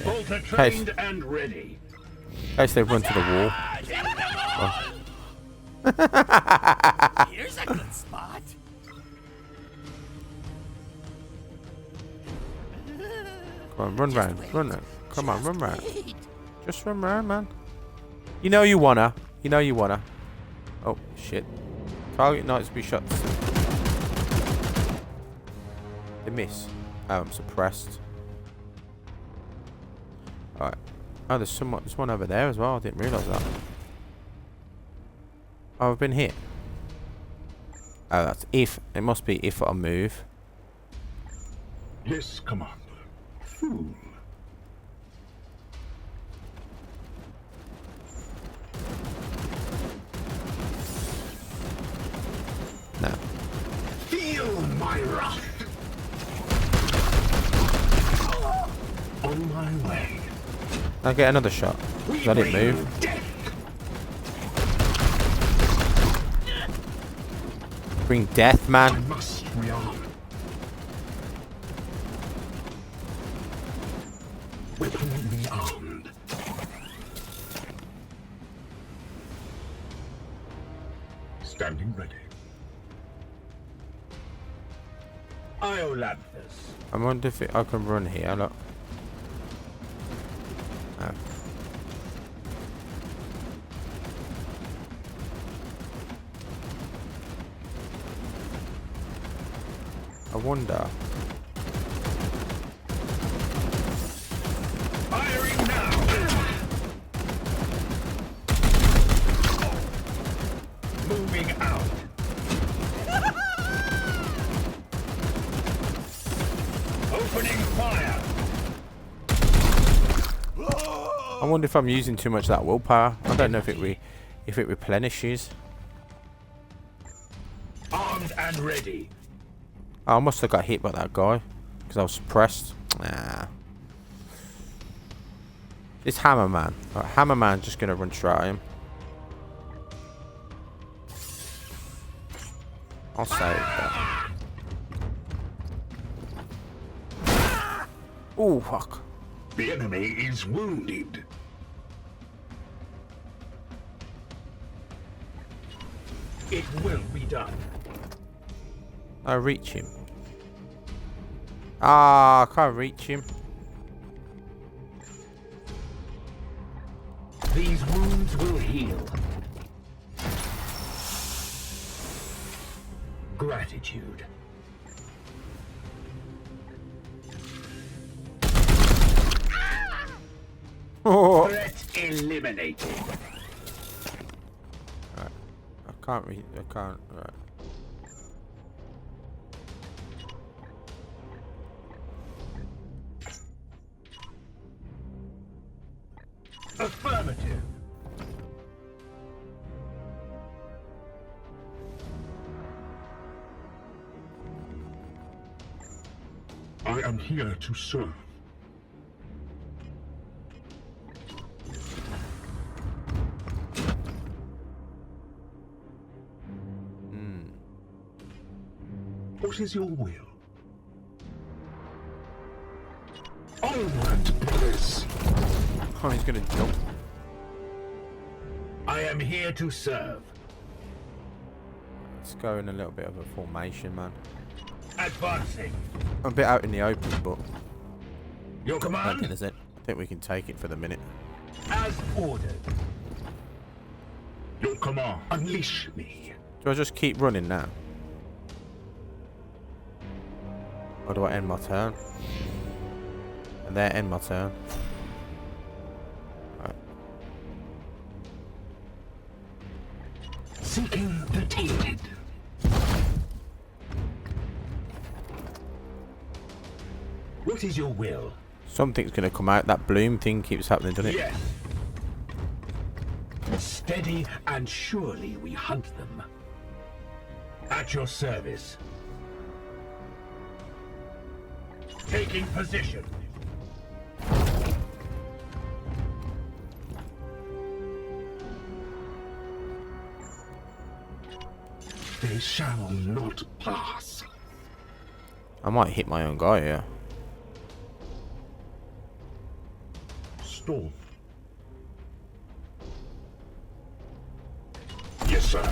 Bolter trained and ready. In case they run to the wall. Oh. Here's a good spot. Come on, run round. Run round. Come on, run round. Just run round, man. You know you wanna. You know you wanna. Oh, shit. Target knights be shot. They miss. Oh, I'm suppressed. Alright. Oh, there's one over there as well. I didn't realise that. Oh, I've been hit. Oh, that's if. It must be if I move. Yes, Commander. Fool. No. Feel my wrath. On my way. I'll get another shot. I didn't move. Bring death, man. I must rearm. Weaponry armed. Standing ready. Iolanthus. I wonder if I can run here. Look. Oh. I wonder. Firing now. Moving out. Opening fire. I wonder if I'm using too much of that willpower. I don't know if it replenishes. Armed and ready. Oh, I must have got hit by that guy because I was suppressed. Nah. This Hammer Man. Right, Hammer Man just gonna run straight at him. I'll save that. Oh fuck. The enemy is wounded. It will be done. I reach him. Ah, I can't reach him. These wounds will heal. Gratitude. Oh. Threat eliminated. Right. I can't reach. I can't. Right. Affirmative. I am here to serve. What is your will? Onward, brothers! Oh, he's gonna jump. I am here to serve. Let's go in a little bit of a formation, man. Advancing. I'm a bit out in the open, but Your I don't command? think there's it. I think we can take it for the minute. As ordered. Your command. Unleash me. Do I just keep running now? Or do I end my turn? And there, end my turn. Right. Seeking the tainted. What is your will? Something's gonna come out. That bloom thing keeps happening, doesn't it? Yes. Steady and surely we hunt them. At your service. Taking position. They shall not pass. I might hit my own guy here. Storm. Yes, sir.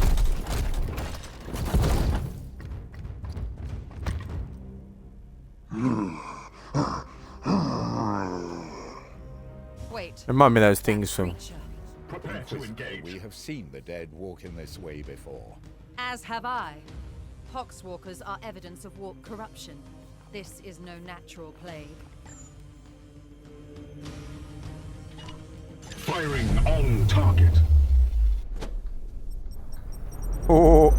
Wait. Remind me of those things from. Prepare to engage. We have seen the dead walk in this way before. As have I. Poxwalkers are evidence of warp corruption. This is no natural plague. Firing on target. Oh.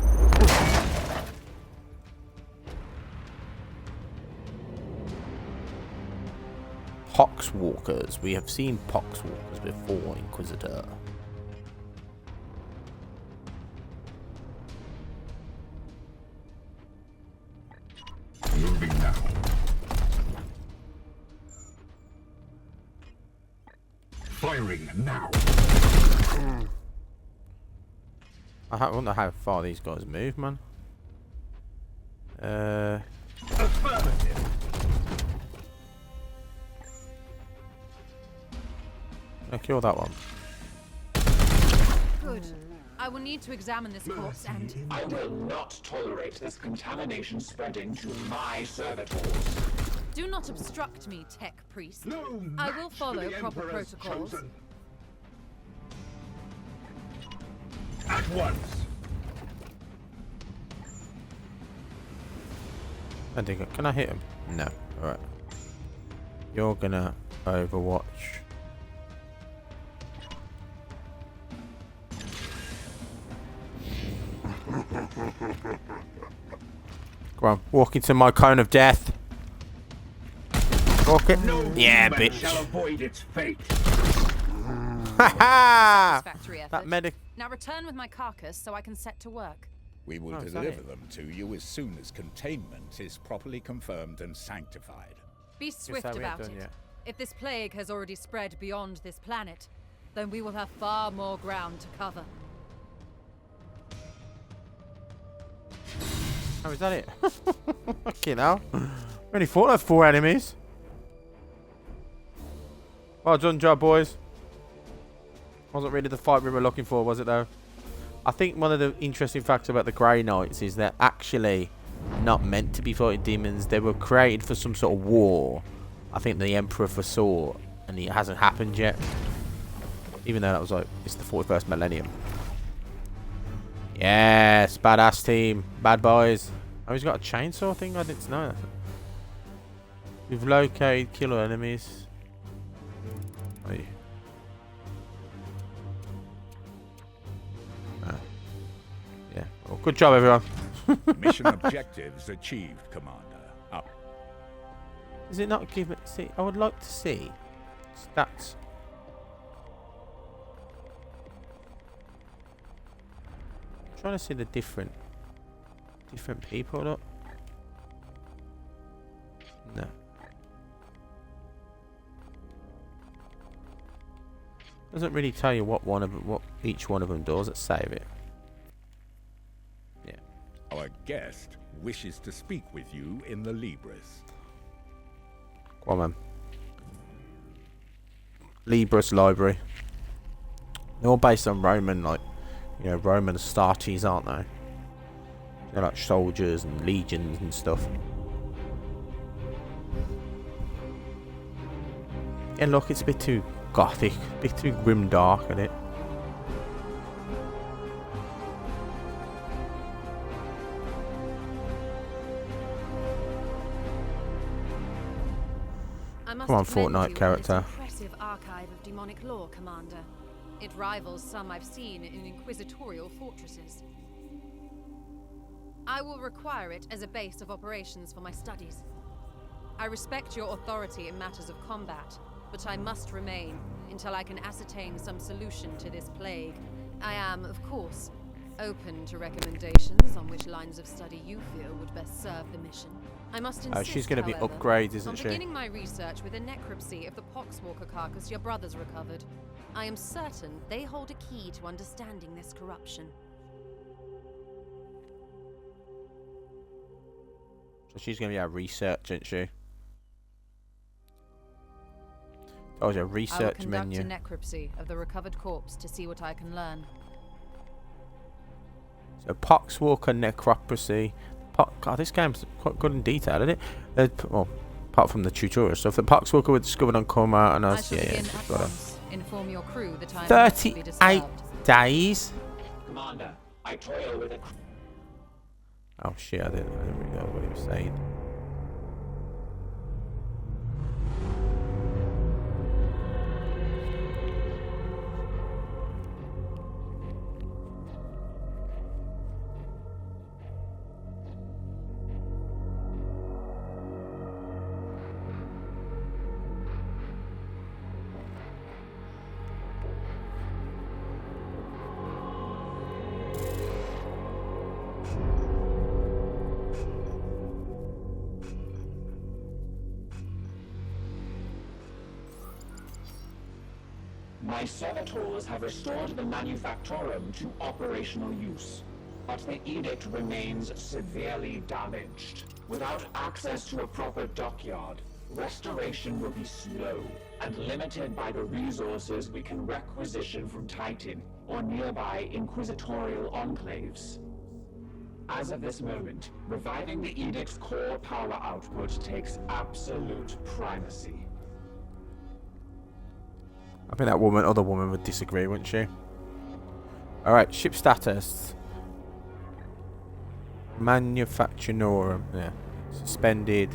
Poxwalkers. We have seen Poxwalkers before, Inquisitor. Moving now. Firing now. I wonder how far these guys move, man. Affirmative. I kill that one. Good. I will need to examine this corpse and... I will not tolerate this contamination spreading to my servitors. Do not obstruct me, tech priest. No I will match follow to the proper Emperor's protocols. chosen. At once. I think. Can I hit him? No. Alright. You're gonna overwatch. Come on, walk into my cone of death. Walk it. No Yeah, human bitch. shall avoid its fate. Ha Satisfactory effort. That medic. Now return with my carcass so I can set to work. We will Oh, is that deliver it? them to you as soon as containment is properly confirmed and sanctified. Be swift that we have about done it. yet. If this plague has already spread beyond this planet, then we will have far more ground to cover. Oh, is that it? Fucking hell. We only fought like 4 enemies. Well done, job, boys. Wasn't really the fight we were looking for, was it, though? I think one of the interesting facts about the Grey Knights is they're actually not meant to be fighting demons. They were created for some sort of war. I think the Emperor foresaw, and it hasn't happened yet. Even though that was like, it's the 41st millennium. Yes, badass team. Bad boys. Oh, he's got a chainsaw thing? I didn't know that. We've located killer enemies. Hey. Ah. Yeah. Well, good job, everyone. Mission objectives achieved, Commander. Up. Does it not give it? See, I would like to see stats. I'm trying to see the different people. Look. No. Doesn't really tell you what each one of them does. Let's save it. Yeah. Our guest wishes to speak with you in the Libris. Go on, man. Libris Library. They're all based on Roman, like, you know, Roman Astartes, aren't they? They're like soldiers and legions and stuff. Yeah, look, it's a bit too gothic, a bit too grim dark, isn't it? Come on, Fortnite character. Impressive archive of demonic lore, Commander. It rivals some I've seen in inquisitorial fortresses. I will require it as a base of operations for my studies. I respect your authority in matters of combat, but I must remain until I can ascertain some solution to this plague. I am, of course, open to recommendations on which lines of study you feel would best serve the mission. I must insist, she's going to be however, upgraded, isn't on she? beginning my research with a necropsy of the poxwalker carcass your brothers recovered. I am certain they hold a key to understanding this corruption. So she's going to be our research, isn't she? Oh, there's a research I will menu. conduct a necropsy of the recovered corpse to see what I can learn. So Poxwalker necropsy. God, this game's quite good in detail, isn't it? Well, apart from the tutorial stuff, the Poxwalker was discovered on Coma and us. Yeah, at once. Inform your crew the time 38 days. Commander, I toil with a. Oh shit! I didn't really know what he was saying. My servitors have restored the manufactorum to operational use, but the edict remains severely damaged. Without access to a proper dockyard, restoration will be slow and limited by the resources we can requisition from Titan or nearby inquisitorial enclaves. As of this moment, reviving the edict's core power output takes absolute primacy. I think that other woman would disagree, wouldn't she? Alright, ship status. Manufacturorum, yeah. Suspended.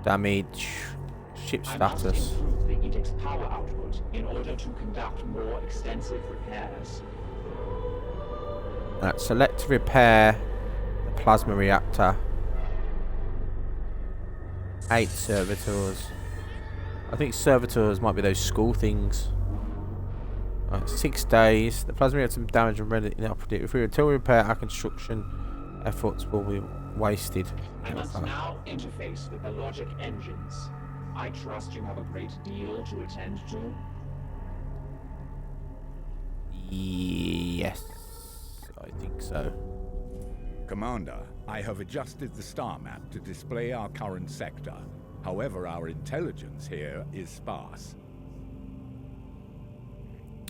Damage. Ship status. I must improve the edict's power output in order to conduct more extensive repairs. Right, select repair the plasma reactor. 8 servitors. I think servitors might be those school things. Right, 6 days. The plasma reactor damage and ready inoperative. If we until we repair, our construction efforts will be wasted. I must now interface with the logic engines. I trust you have a great deal to attend to. Yes, I think so. Commander, I have adjusted the star map to display our current sector. However, our intelligence here is sparse.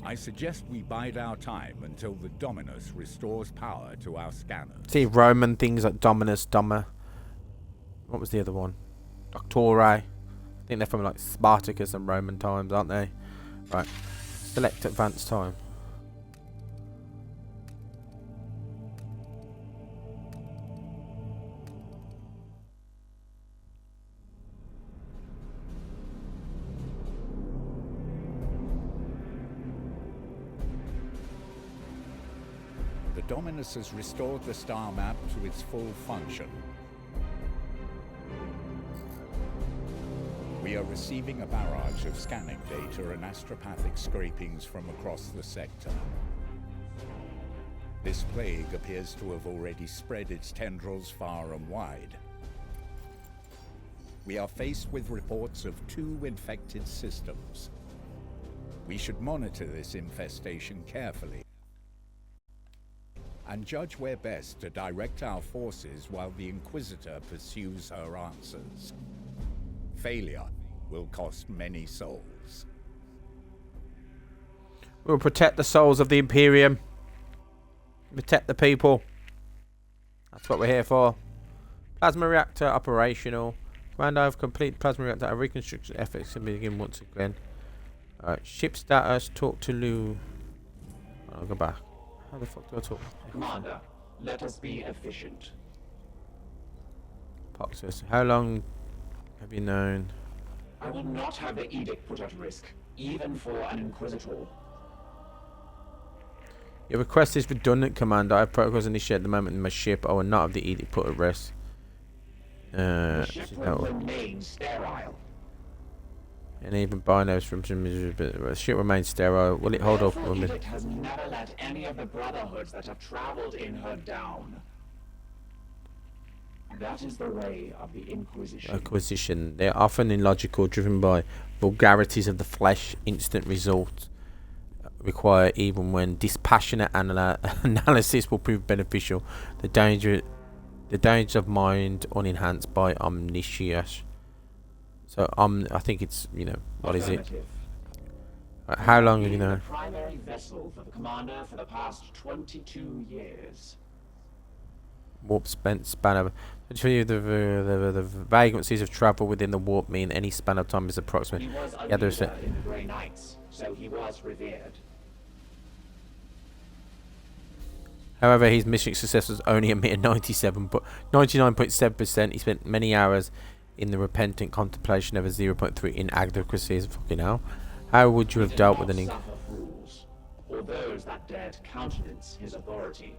I suggest we bide our time until the Dominus restores power to our scanners. See Roman things like Dominus, What was the other one? Doctore. I think they're from like Spartacus and Roman times, aren't they? Right. Select advanced time. The Dominus has restored the star map to its full function. We are receiving a barrage of scanning data and astropathic scrapings from across the sector. This plague appears to have already spread its tendrils far and wide. we are faced with reports of 2 infected systems. We should monitor this infestation carefully and judge where best to direct our forces while the Inquisitor pursues her answers. Failure will cost many souls. We'll protect the souls of the Imperium. Protect the people. That's what we're here for. Plasma reactor operational. Command, I have completed plasma reactor. Our reconstruction efforts can begin once again. Alright, ship status. Talk to Lou. I'll go back. How the fuck do I talk? Commander, let us be efficient. Poxus. How long have you known? I will not have the edict put at risk, even for an Inquisitor. Your request is redundant, Commander. I have protocols initiated at the moment in my ship. I will not have the edict put at rest. The ship will remain sterile. And even binos from some the ship remains sterile. Will it hold up? The edict has never let any of the Brotherhoods that have traveled in her down. That is the way of the Inquisition. They are often illogical, driven by vulgarities of the flesh. Instant results require even when dispassionate analysis will prove beneficial. The danger of mind unenhanced by omniscience. So I think it's, you know, what is it? How long have you known? The primary vessel for the commander for the past 22 years. Warp span of the vagrancies of travel within the warp mean any span of time is approximate. He was a leader in the Grey Knights, so he was revered. However, his mission success was only a mere 97, but 99.7%. He spent many hours in the repentant contemplation of a 0.3 inadequacies. Fucking hell. How would you have dealt with an fools, or those that dared countenance his authority?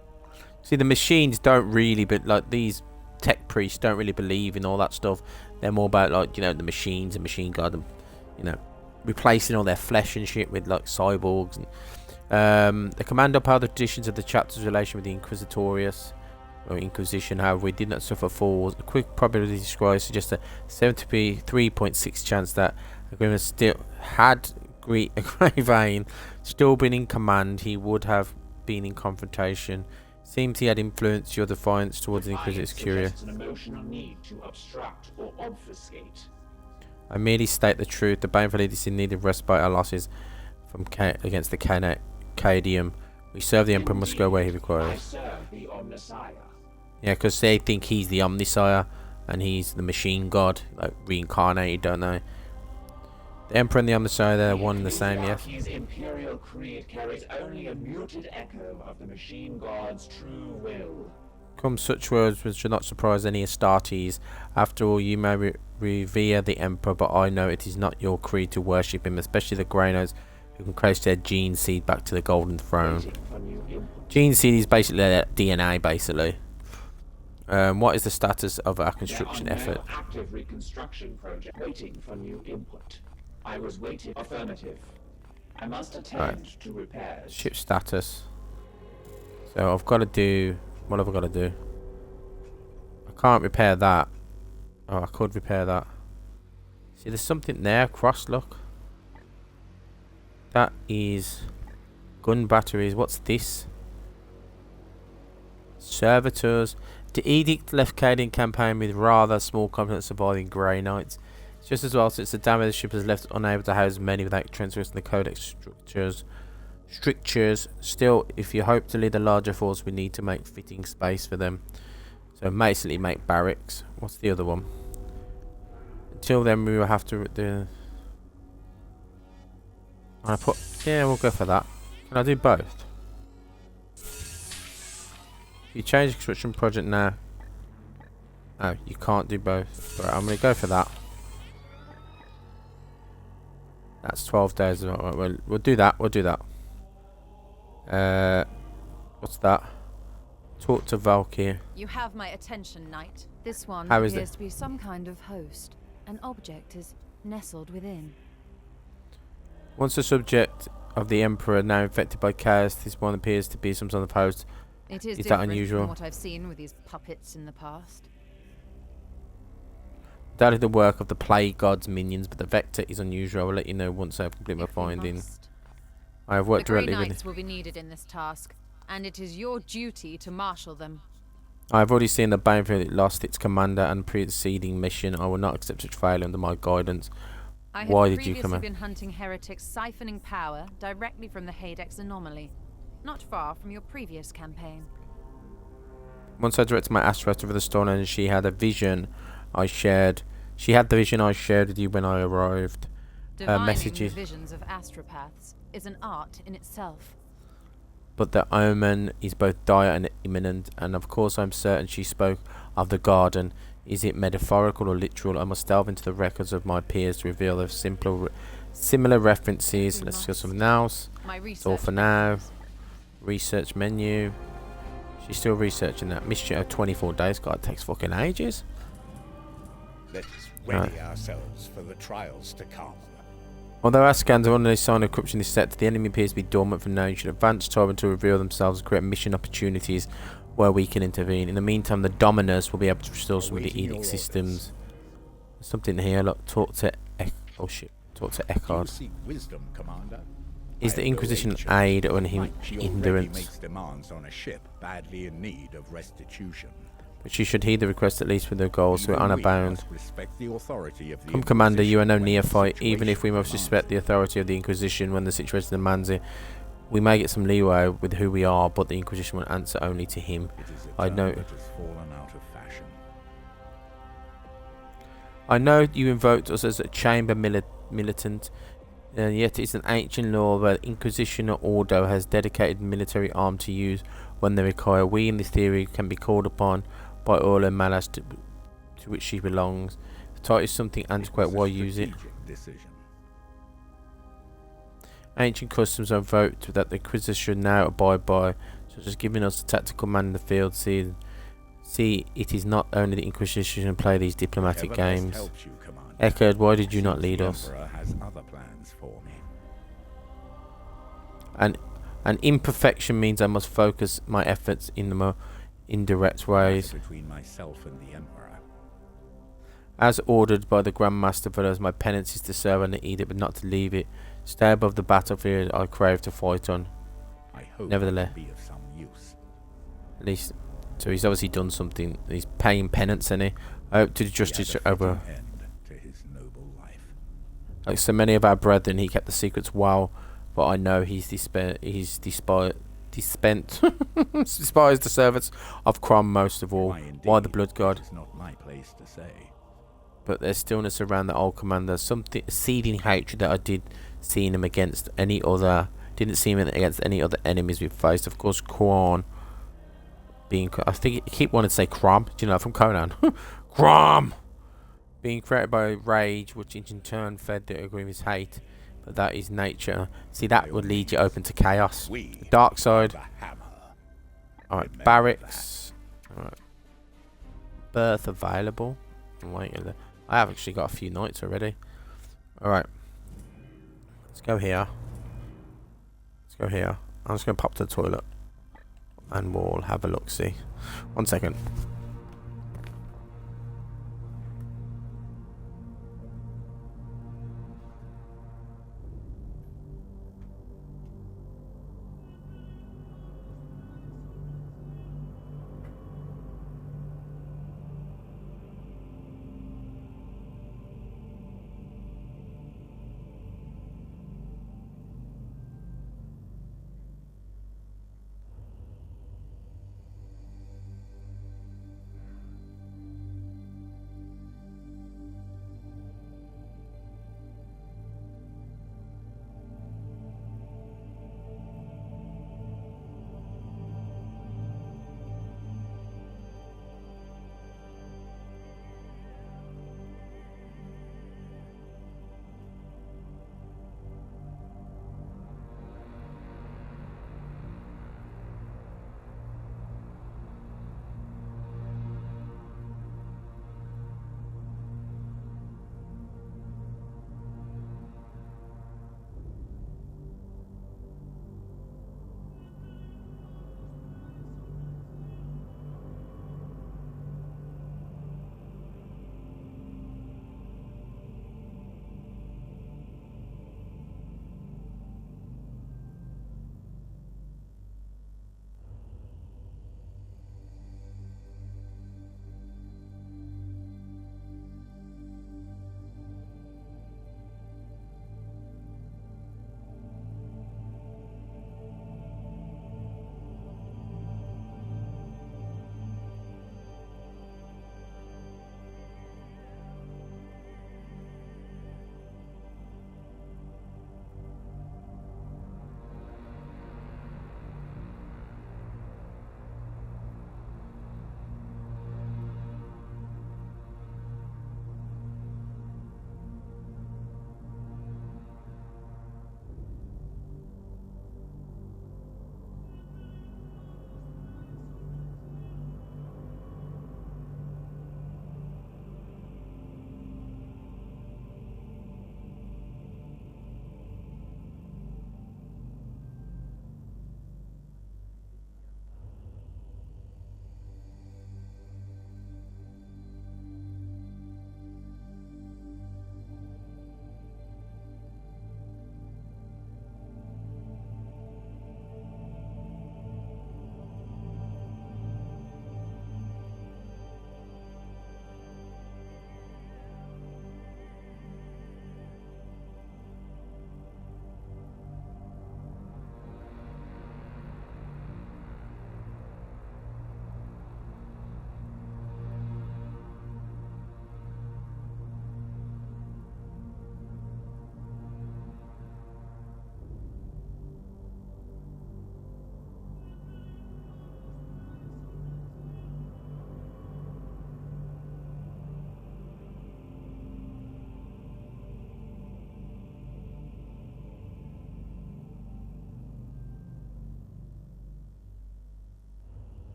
See, the machines don't really, but like these tech priests don't really believe in all that stuff. They're more about, like, you know, the machines and machine god, and, you know, replacing all their flesh and shit with like cyborgs. And the command upheld the traditions of the chapter's relation with the Inquisitorius or Inquisition. However, we did not suffer falls. A quick probability score suggests a 73.6 chance that agreement still had Greyvane still been in command, he would have been in confrontation. Seems he had influenced your defiance towards the Inquisitor's curious. An emotional need to obstruct or obfuscate. I merely state the truth. The Bane Validus in need of respite our losses from against the Cadium. We serve the Emperor, must go where he requires. I serve the Omnissiah. Yeah, because they think he's the Omnissiah and he's the machine god, like reincarnated, don't they? The Emperor and the Omnissiah, they're one and the same, yes? His imperial creed carries only a muted echo of the machine god's true will. Come such words which should not surprise any Astartes. After all, you may revere the Emperor, but I know it is not your creed to worship him, especially the Greynotes who can trace their gene seed back to the Golden Throne. Gene seed is basically their DNA, basically. What is the status of our construction effort? Active reconstruction project waiting for new input. I was waiting. Affirmative. I must attend to repairs. Ship status. So I've got to do. What have I got to do? I can't repair that. Oh, I could repair that. See, there's something there. Cross, look. That is gun batteries. What's this? Servitors. The edict left Cadian campaign with rather small confidence surviving Grey Knights. Just as well, since the damaged ship has left unable to house many without transgressing the codex strictures. Still, if you hope to lead a larger force, we need to make fitting space for them. So basically make barracks. What's the other one? Until then, we will have to do. Yeah, we'll go for that. Can I do both? You change the construction project now. Oh, you can't do both. Right, I'm gonna go for that. That's 12 days. We'll do that. We'll do that. What's that? Talk to Valkyrie. You have my attention, Knight. This one How is appears it? to be some kind of host. An object is nestled within. Once the subject of the Emperor now infected by chaos, this one appears to be some sort of host. It is that different unusual? from what I've seen with these puppets in the past. That is the work of the Plague God's minions, but the Vector is unusual. I will let you know once I've completed my If we finding. must. I have The worked Grey directly with... Knights will be needed in this task, and it is your duty to marshal them. I have already seen the Battlefield lost its commander and preceding mission. I will not accept such failure under my guidance. I Why have did you come previously out? been hunting heretics siphoning power directly from the Hadex anomaly, not far from your previous campaign. Once I directed my Astros over the storm and she had a vision I shared. She had the vision I shared with you when I arrived. Her Divining messages... the visions of astropaths is an art in itself. But the omen is both dire and imminent, and of course I'm certain she spoke of the garden. Is it metaphorical or literal? I must delve into the records of my peers to reveal the similar references. Let's go something else. That's all for now. Research menu. She's still researching that. Mission of 24 days. God, it takes fucking ages. Let us ready ourselves for the trials to come. Although our scans are under a sign of corruption is set, the enemy appears to be dormant for now. You should advance time to reveal themselves and create mission opportunities where we can intervene. In the meantime, the Dominus will be able to restore some of the edict systems. There's something here. Look, talk to oh shit. Talk to Eckhard. Seek wisdom, Commander. Is the Inquisition aid or an She already hindrance? makes demands on a ship badly in need of restitution. But she should heed the request at least with her goals, so we're honor bound. Respect the authority of the Come, Commander, you are no Inquisition when the neophyte. Even if we situation must respect the authority of the Inquisition when the situation demands it, we may get some leeway with who we are, but the Inquisition will answer only to him. I know. that has fallen out of fashion. I know you invoked us as a chamber militant, and yet it's an ancient law where the Inquisition or Ordo has dedicated military arm to use when they require. We, in this theory, can be called upon by all and Malas to which she belongs. The title is something antiquated. Why use it? Decision. Ancient customs are invoked that the Inquisitor should now abide by, such as giving us a tactical man in the field. See, it is not only the Inquisition who play these diplomatic Whatever best games. helps you, Commander. Eckhard, why did you not lead The us? Emperor has other plans for me. An imperfection means I must focus my efforts in the more indirect ways. Between myself and the Emperor. As ordered by the Grand Master Velas, my penance is to serve on the edict but not to leave it. Stay above the battlefield I crave to fight on. I hope Nevertheless, I can be of some use. at least, so he's obviously done something. He's paying penance, isn't he? I hope to do justice over. End to his noble life. Like so many of our brethren, he kept the secrets well, but I know he's despised the servants of Crom most of all. Why the Blood God? It's not my place to say. But there's stillness around the old commander, something seething hatred that I did see him against any other. Didn't see him against any other enemies we faced. Of course, Quan being. I think I keep wanting to say Crom. Do you know from Conan? Crom being created by rage, which in turn fed the agreement's hate. But that is nature. See, that would lead you open to chaos. The dark side. Alright, barracks. Alright. Berth available. I have actually got a few knights already. Alright. Let's go here. Let's go here. I'm just going to pop to the toilet. And we'll have a look-see. 1 second.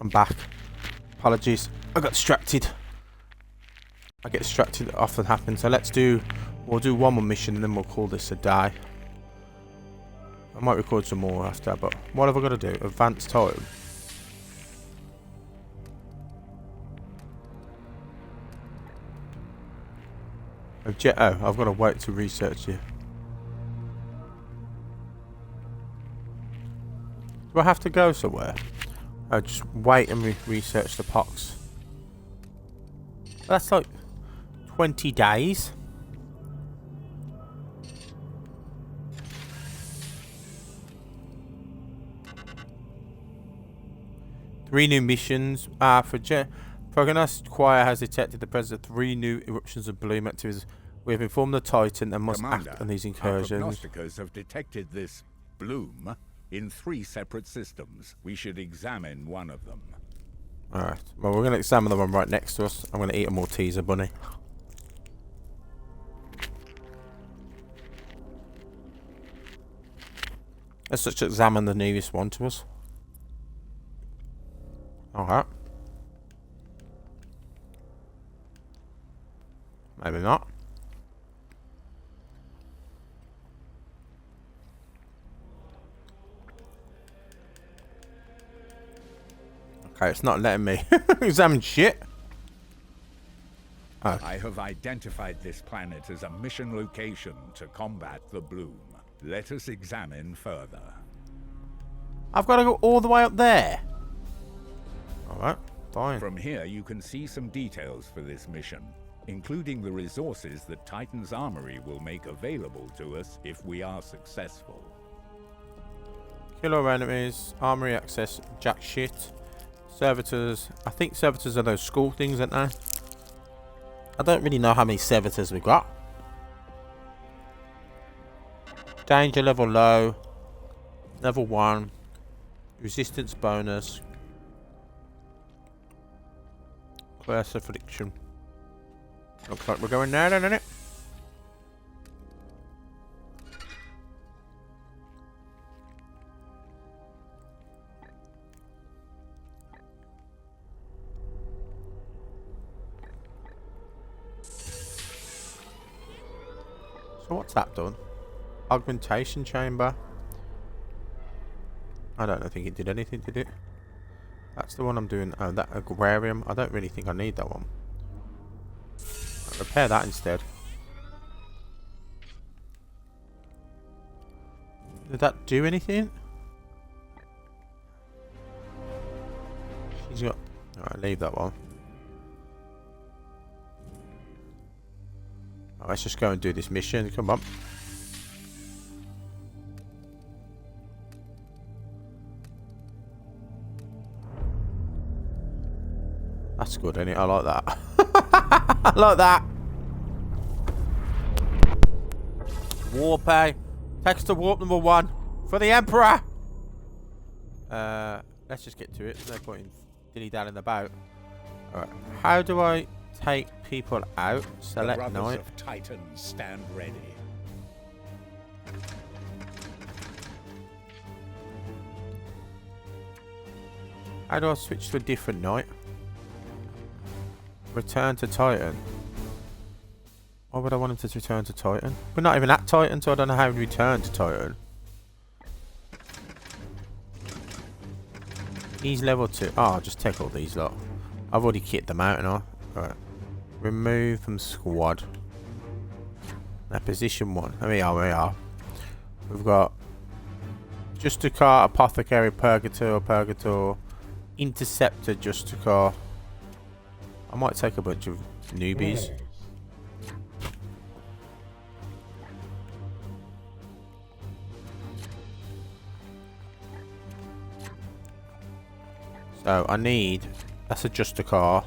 I'm back. Apologies. I got distracted. I get distracted. It often happens. So we'll do one more mission and then we'll call this a day. I might record some more after, but what have I got to do? Advanced time. Oh, I've got to wait to research you. Do I have to go somewhere? Oh, just wait and research the pox. That's like 20 days. Three new missions. Prognostic Choir has detected the presence of 3 new eruptions of bloom activities. We have informed the Titan and must act on these incursions. Our prognosticators have detected this bloom in 3 separate systems. We should examine one of them. Alright, well we're going to examine the one right next to us. I'm going to eat a Malteser bunny. Let's just examine the nearest one to us. Alright. Maybe not. Okay, it's not letting me examine shit. Oh. I have identified this planet as a mission location to combat the bloom. Let us examine further. I've got to go all the way up there. Alright, fine. From here you can see some details for this mission, including the resources that Titan's Armory will make available to us if we are successful. Kill all enemies, armory access, jack shit. Servitors. I think servitors are those school things, aren't they? I don't really know how many servitors we got. Danger level low. Level 1. Resistance bonus. Curse affliction. Looks like we're going there, doesn't it? So what's that done? Augmentation chamber. I don't think it did anything, did it? That's the one I'm doing. Oh, that aquarium. I don't really think I need that one. I'll repair that instead. Did that do anything? She's got... Alright, leave that one. Oh, let's just go and do this mission. Come on. That's good, isn't it? I like that. I like that. Warp, eh? Text to warp number 1 for the Emperor. Let's just get to it. There's no point in dilly-dallying about. Alright. How do I take people out? Select the night. of Titan stand ready. How do I switch to a different night? Return to Titan. Why would I want him to return to Titan? We're not even at Titan, so I don't know how to return to Titan. He's level 2. Oh, I'll just take all these lot. I've already kitted them out and all. Alright. Remove from squad. Now position 1. Here we are. We've got Justicar, Apothecary, Purgator, Interceptor, Justicar. I might take a bunch of newbies. So I need... That's a Justicar.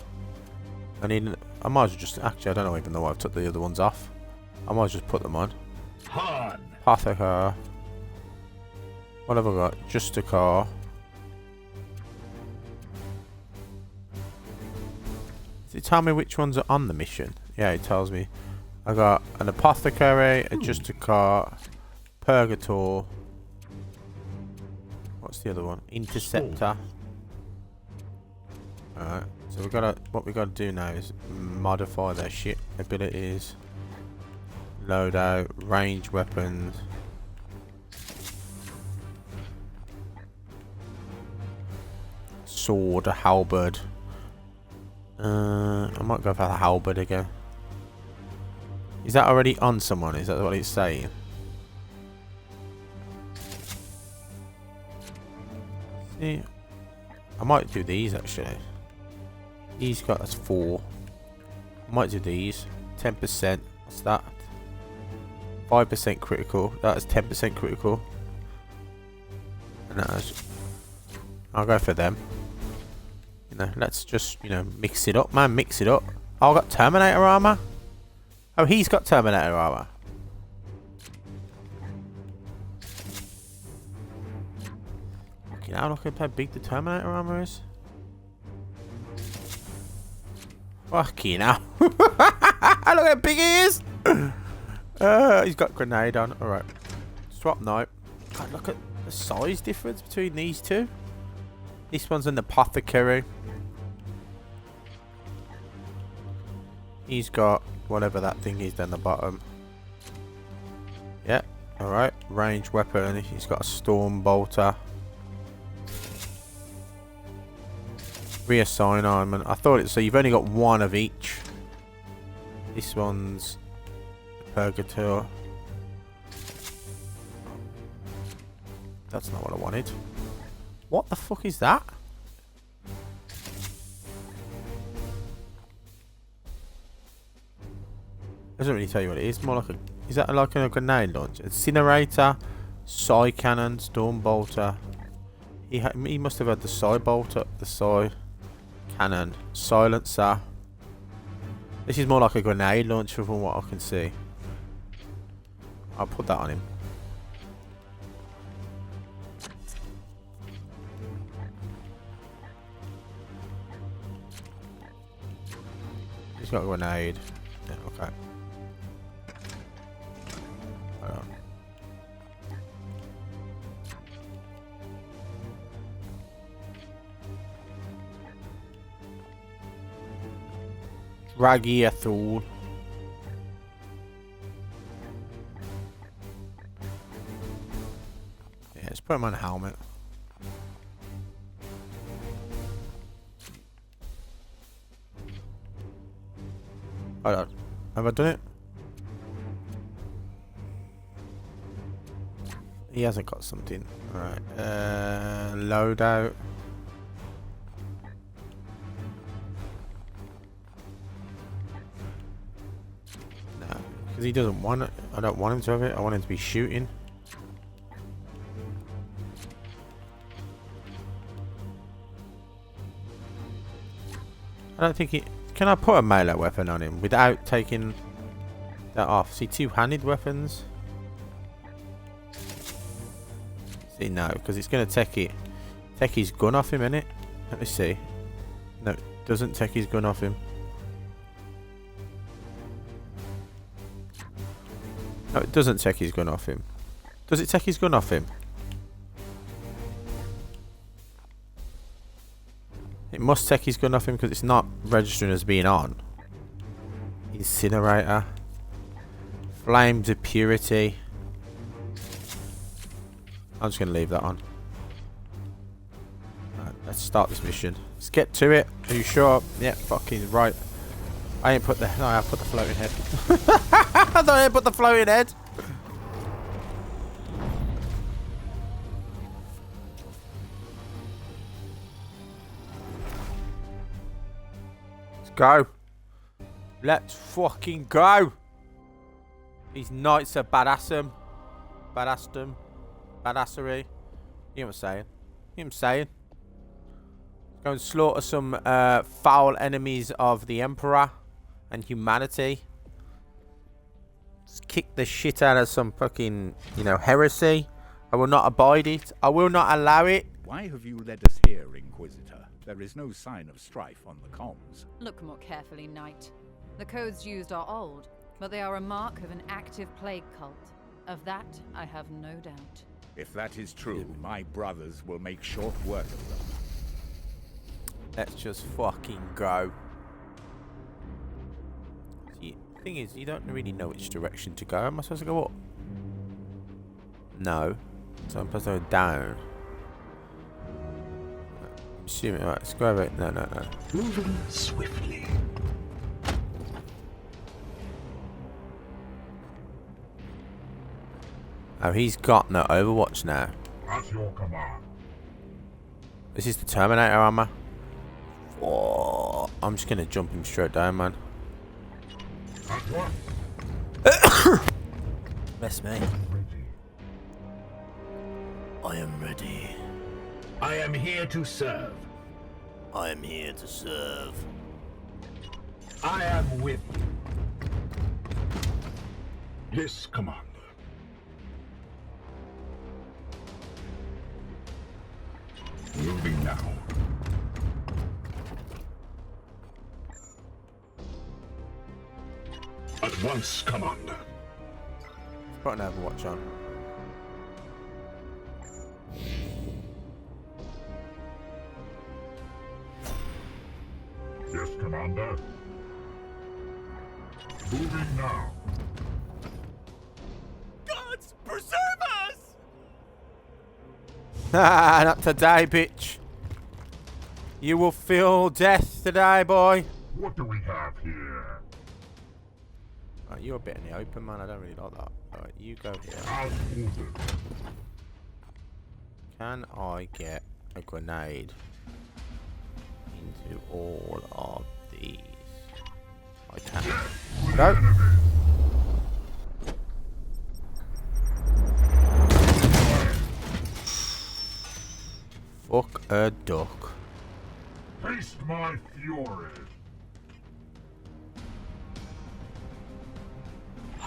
I might as well just... Actually, I don't even know why I've took the other ones off. I might as well just put them on. Han. Apothecary. What have I got? Justicar. Does it tell me which ones are on the mission? Yeah, it tells me. I got an Apothecary, a Justicar, Purgator. What's the other one? Interceptor. Alright, so what we gotta do now is modify their shit abilities, loadout, range weapons. Sword, a halberd. I might go for the halberd again. Is that already on someone? Is that what it's saying? See, I might do these actually. He's got us 4. I might do these. 10%. What's that? 5% critical. That is 10% critical. And that is, I'll go for them. You know, let's just, you know, mix it up, man. Mix it up. Oh, I got Terminator armor. Oh, he's got Terminator armor. You know, look at how big the Terminator armor is. Fucking hell. Look how big he is. He's got grenade on. Alright. Swap knife. God, look at the size difference between these two. This one's an apothecary. He's got whatever that thing is down the bottom. Yeah. Alright. Range weapon. He's got a storm bolter. Reassign armament. I thought it. So you've only got one of each. This one's Purgator. That's not what I wanted. What the fuck is that? Doesn't really tell you what it is. More like a. Is that like a grenade launcher? Incinerator, Psi Cannon, Storm Bolter. He must have had the Psi Bolter, the Psi Cannon, Silencer. This is more like a grenade launcher from what I can see. I'll put that on him. He's got a grenade. Yeah, okay. Hold on. Raggy Ethel. Yeah, let's put him on a helmet. Hold on. Have I done it? He hasn't got something. Alright. Loadout. Because he doesn't want it. I don't want him to have it. I want him to be shooting. I don't think he... Can I put a melee weapon on him without taking that off? See, two-handed weapons? See, no, because it's going to take his gun off him, innit? Let me see. No, it doesn't take his gun off him. No, it doesn't take his gun off him. Does it take his gun off him? It must take his gun off him because it's not registering as being on. Incinerator. Flames of Purity. I'm just going to leave that on. Right, let's start this mission. Let's get to it. Are you sure? Yeah, fucking right. I ain't put the... No, I put the floating head. I thought I put the floating head. Let's go. Let's fucking go. These knights are badassum. Badassdom. Badassery. You know what I'm saying? You know what I'm saying? Go and slaughter some foul enemies of the Emperor and humanity. Just kick the shit out of some fucking, you know, heresy. I will not abide it. I will not allow it. Why have you led us here, Inquisitor? There is no sign of strife on the comms. Look more carefully, Knight. The codes used are old, but they are a mark of an active plague cult. Of that, I have no doubt. If that is true, my brothers will make short work of them. Let's just fucking go. See, the thing is, you don't really know which direction to go. Am I supposed to go up? No. So I'm supposed to go down. I'm assuming, right, let's go over it. No. Moving swiftly. Oh, he's got no Overwatch now. At your command. This is the Terminator armor. Oh, I'm just gonna jump him straight down, man. At what? That's me. I am ready. I am here to serve. I am here to serve. I am with you. Yes, Commander. Moving now. At once, Commander. Put an Overwatch on. Yes, Commander. Moving now. Gods, preserve us! Not today, bitch. You will feel death today, boy. What do we have here? Right, you're a bit in the open, man. I don't really like that. Alright, you go here. As ordered. Can I get a grenade into all of these? I can. Go. Fuck a duck. Taste my fury.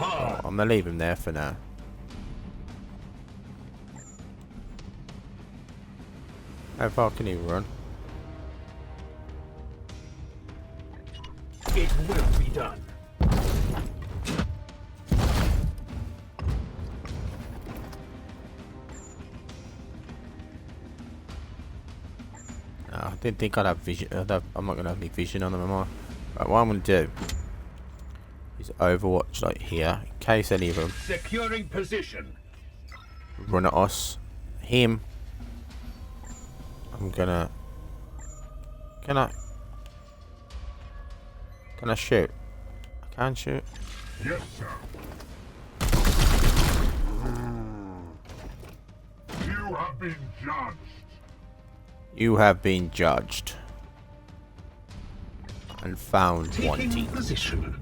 Oh, I'm gonna leave him there for now. How far can he run? It will be done. No, I didn't think I'd have vision. I'm not gonna have any vision on them, am I? Right, what I'm gonna do is Overwatch like here, in case any of them Securing position. run at us. Him, I'm gonna. Can I shoot? I can shoot. Yes, sir. You have been judged. You have been judged and found Taking wanting. position.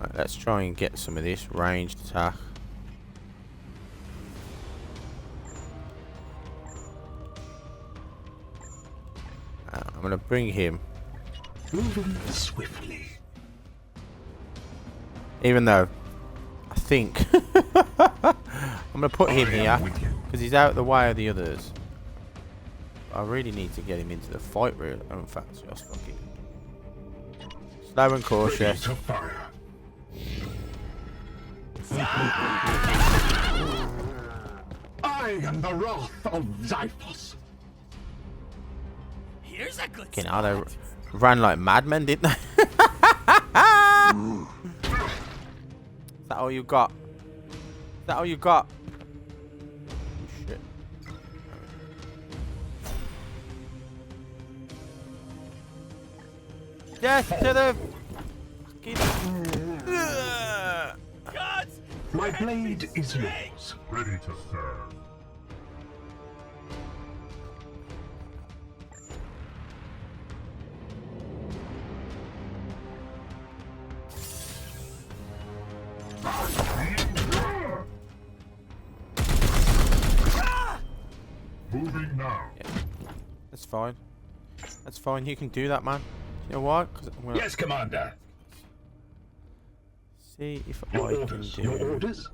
Right, let's try and get some of this ranged attack. I'm gonna bring him. Moving swiftly. Even though I think I'm gonna put him here because he's out the way of the others. I really need to get him into the fight room. Oh, in fact, just fucking slow and cautious. I am the wrath of Xiphos. Here's a good Fucking hell, they ran like madmen, didn't they? Is that all you got? Is that all you got? Shit. Death to the fucking... Gods! My blade is yours. Ready to serve. Moving now. Yeah. That's fine. That's fine. You can do that, man. You know why? Because I'm gonna Yes, Commander. see if Your I orders. can Your do. orders.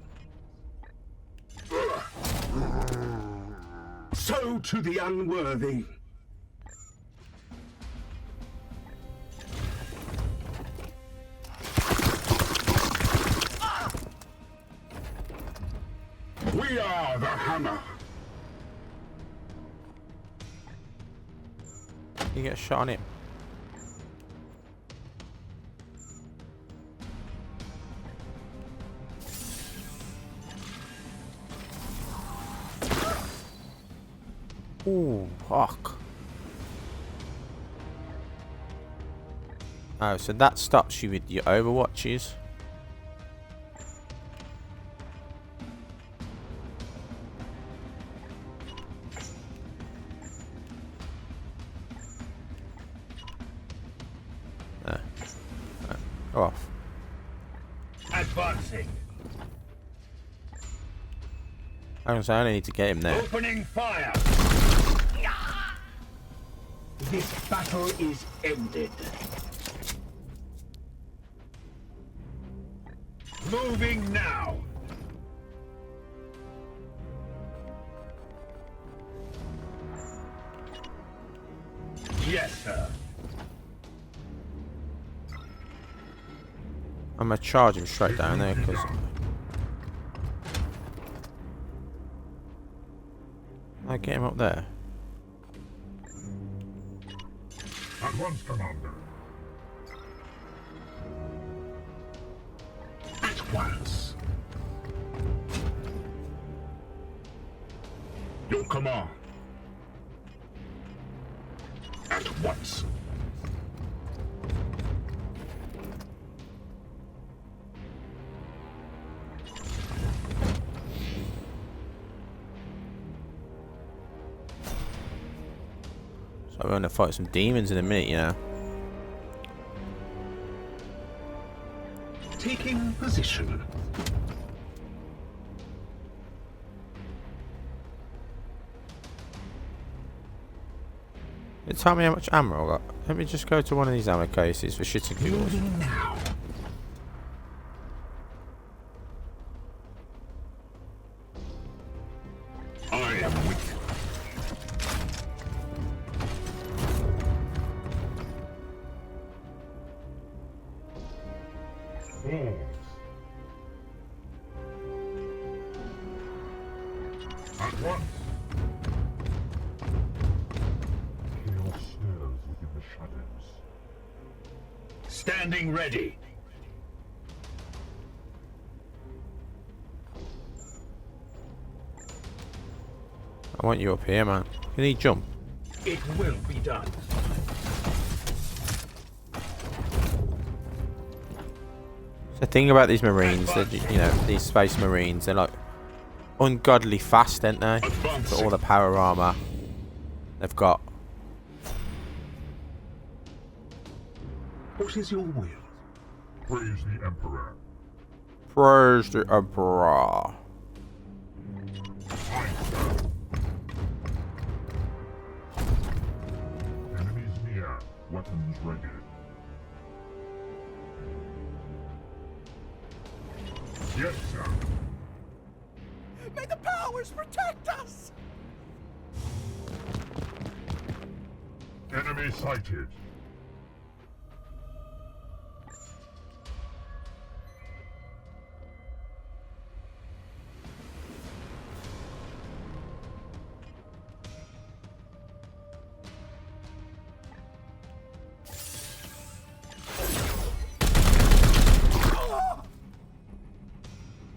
So to the unworthy. We are the hammer. You get a shot on him. Ooh, fuck. Oh, so that stops you with your overwatches. Go off. Advancing. I only need to get him there. Opening fire. This battle is ended. Moving now. Yes, sir. I'm gonna charge him straight down there because I get him up there. At once, Commander. At once. Your command. At once. So we're gonna fight some demons in a minute, you know. Taking position. Tell me how much ammo I got. Let me just go to one of these ammo cases for shit and giggles. Moving now. I am with you. At once. Chaos stirs within the shadows. Standing ready. I want you up here, man. Can he jump? It will be done. The thing about these Marines, that you know, these Space Marines, they're like ungodly fast, aren't they? For all the power armor they've got. What is your will? Praise the Emperor. Praise the Emperor. Enemies near. Weapons ready. Yes, sir. May the powers protect us! Enemy sighted.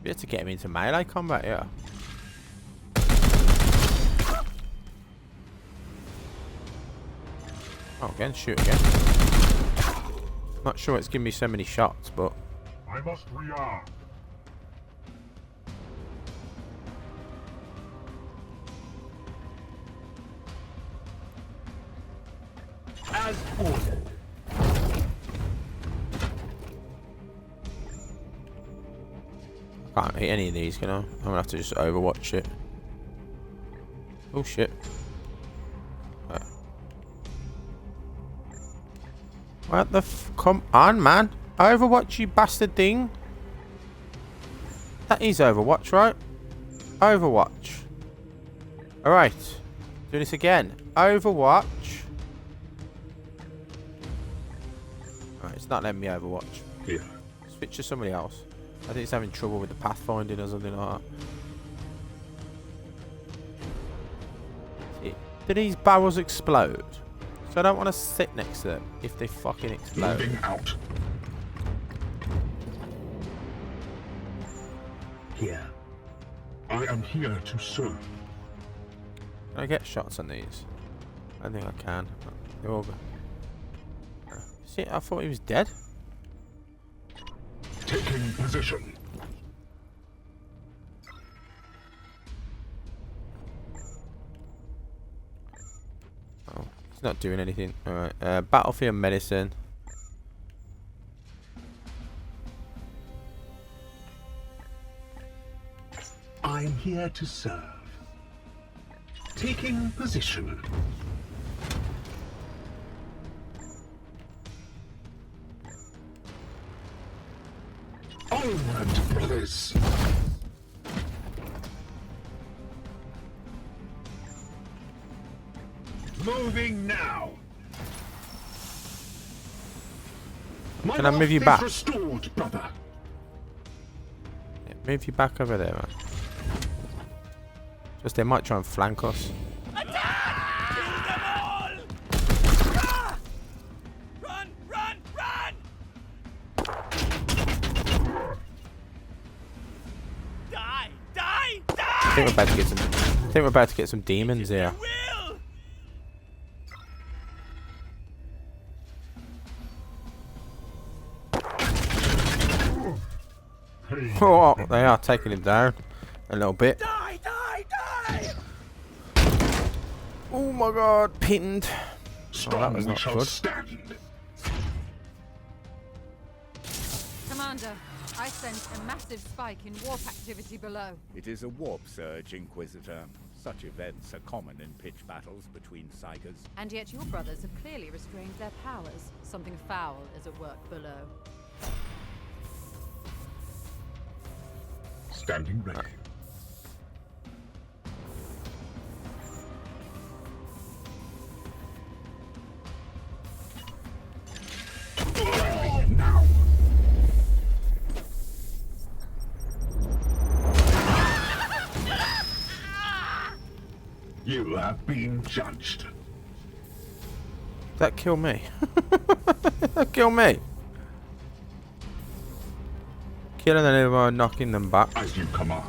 You have to get him into melee combat, yeah. Oh, again, shoot again. Not sure it's giving me so many shots, but I must rearm. As ordered. I can't hit any of these, can I? I'm gonna have to just overwatch it. Oh shit. What the f— come on, man. Overwatch, you bastard thing. That is Overwatch, right? Overwatch. Alright. Do this again. Overwatch. Alright, it's not letting me Overwatch. Yeah. Switch to somebody else. I think it's having trouble with the pathfinding or something like that. Do these barrels explode? I don't want to sit next to them if they fucking explode. Moving out. Here. I am here to serve. Can I get shots on these? I think I can. They're all good. See, I thought he was dead. Taking position. Oh, he's not doing anything. Alright, battlefield medicine. I'm here to serve. Taking position. Onward, brothers! Moving now. Can I move you back? Restored, brother. Yeah, move you back over there, man. Just they might try and flank us. Attack! Kill them all! Ah! Run! Run! Run! Die! Die! Die! I think we're about to get some. I think we're about to get some demons here. Oh, they are taking him down a little bit. Die! Die! Die! Oh my god, pinned. Oh, that was not good. Commander, I sense a massive spike in warp activity below. It is a warp surge, Inquisitor. Such events are common in pitch battles between Psychers. And yet your brothers have clearly restrained their powers. Something foul is at work below. Standing ready. Now. You have been judged. That killed me. That killed me. Killing them over, knocking them back. As you command.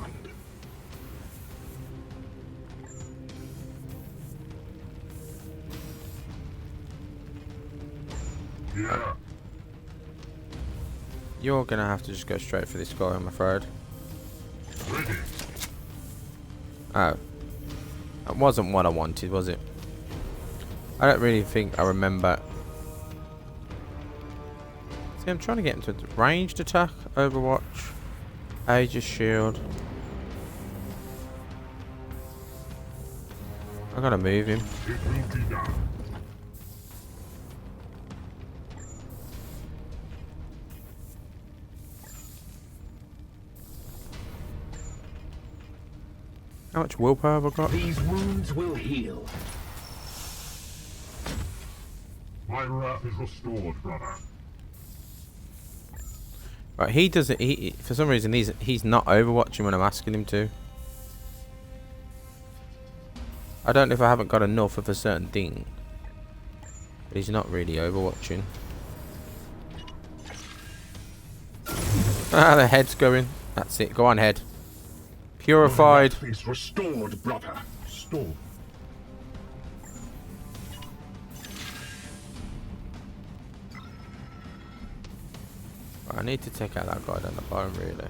Yeah. You're gonna have to just go straight for this guy, I'm afraid. Ready. Oh. That wasn't what I wanted, was it? I don't really think I remember. See, I'm trying to get into ranged attack, Overwatch, Aegis Shield. I gotta move him. It will be done. How much willpower have I got? These wounds will heal. My wrath is restored, brother. Right, he doesn't. He for some reason he's not overwatching when I'm asking him to. I don't know if I haven't got enough of a certain thing, but he's not really overwatching. Ah, the head's going. That's it. Go on, head. Purified. Is restored, brother. Restored. I need to take out that guy down the bottom, really.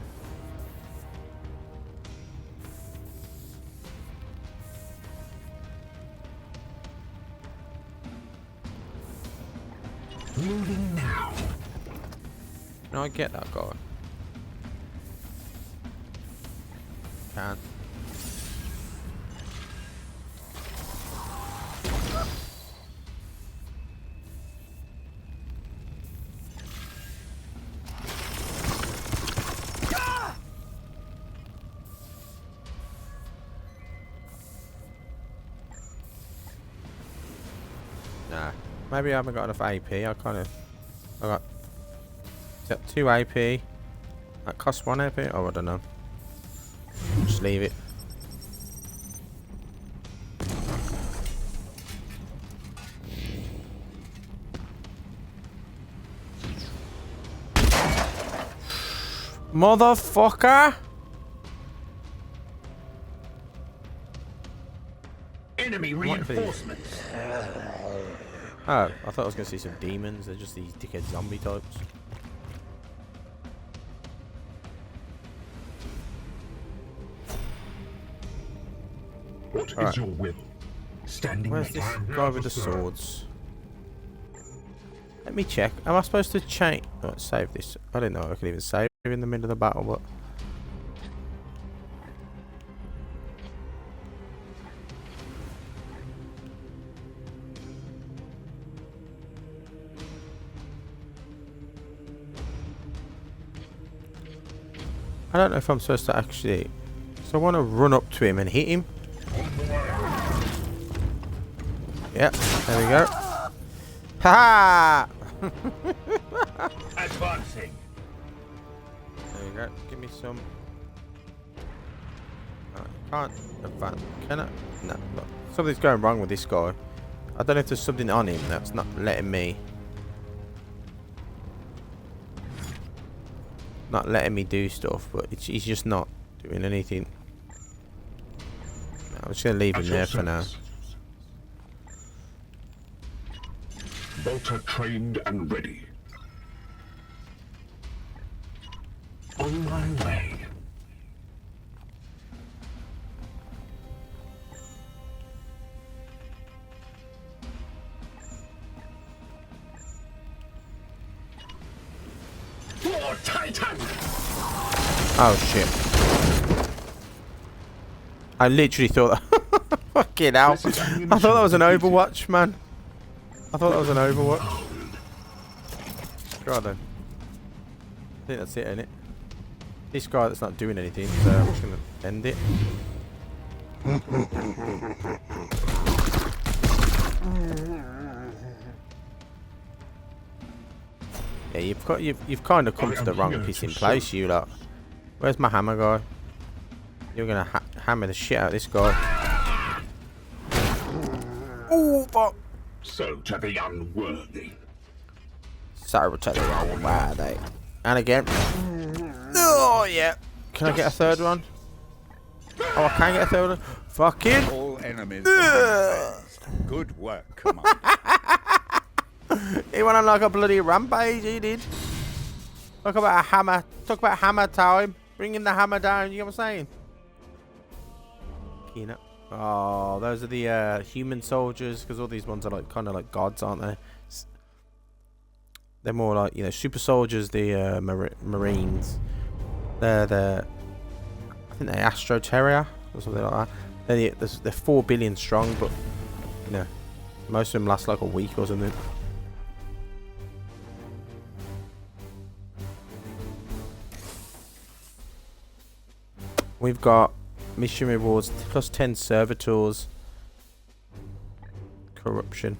Moving now. Can I get that guy? Can. Nah, maybe I haven't got enough AP. I got 2 AP. That costs 1 AP. Oh, I don't know. Just leave it. Motherfucker! Enemy reinforcements. Oh, I thought I was going to see some demons. They're just these dickhead zombie types. What is your will? Standing. Where's this guy with the swords? Let me check. Am I supposed to change? Oh, save this. I didn't know I could even save in the middle of the battle, but. I don't know if I'm supposed to actually. So I want to run up to him and hit him. Yep, there we go. Ha ha! Advancing. There you go. Give me some. I can't advance. Can I? No, look. Something's going wrong with this guy. I don't know if there's something on him that's not letting me. Not letting me do stuff, but he's just not doing anything. No, I'm just gonna leave him there for now. Bolter trained and ready. On my way. For Titan! Oh shit. I literally thought that. Fucking hell. I thought that was an Overwatch, man. I thought that was an Overwatch. God then. I think that's it, ain't it? This guy that's not doing anything, so I'm just gonna end it. Yeah, you've kind of come to the wrong pissing place, you lot. Where's my hammer guy? You're gonna hammer the shit out of this guy. Oh fuck! So to the unworthy. So to the unworthy. And again. Oh yeah. Can I get a third one? Oh, I can get a third one. Fucking. All enemies. Good work, come on. He went on like a bloody rampage, he did. Talk about a hammer. Talk about hammer time. Bringing the hammer down, you know what I'm saying? Peanut. Oh, those are the human soldiers, because all these ones are like kind of like gods, aren't they? They're more like, you know, super soldiers, the marines. They're the, I think they're Astro Terrier or something like that. They're 4 billion strong, but you know, most of them last like a week or something. We've got mission rewards plus 10 servitors. Corruption.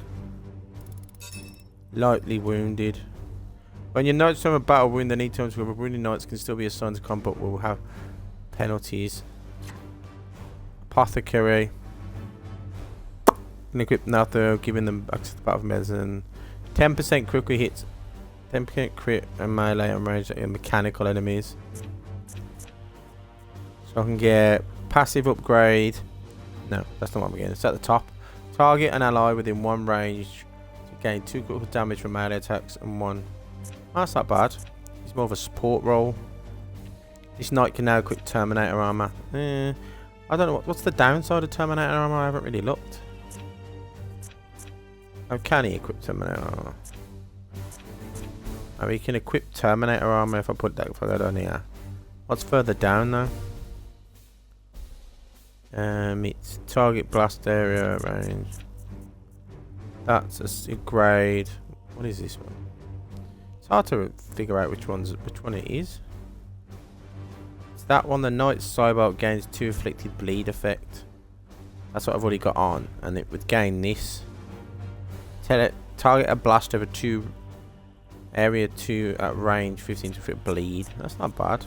Lightly wounded. When your knights from a battle wound, the need times where wounded knights can still be assigned to combat will have penalties. Apothecary. Can equip Natho, giving them access to battle medicine. 10% crit hits. 10% crit and melee and range and mechanical enemies. So I can get passive upgrade. No, that's not what I'm getting. It's at the top. Target an ally within one range to gain 2 critical damage from melee attacks and 1. Oh, that's not bad. It's more of a support role. This knight can now equip Terminator armor. I don't know what's the downside of Terminator armor. I haven't really looked. Oh, can he equip Terminator armor? Oh, he can equip Terminator armor if I put that on here. What's further down though? It's target blast area range. That's a grade. What is this one? It's hard to figure out which one it is. It's that one. The Knight's Cyborg gains 2 inflicted bleed effect. That's what I've already got on, and it would gain this. Target a blast over 2 area 2 at range 15 to inflict bleed. That's not bad.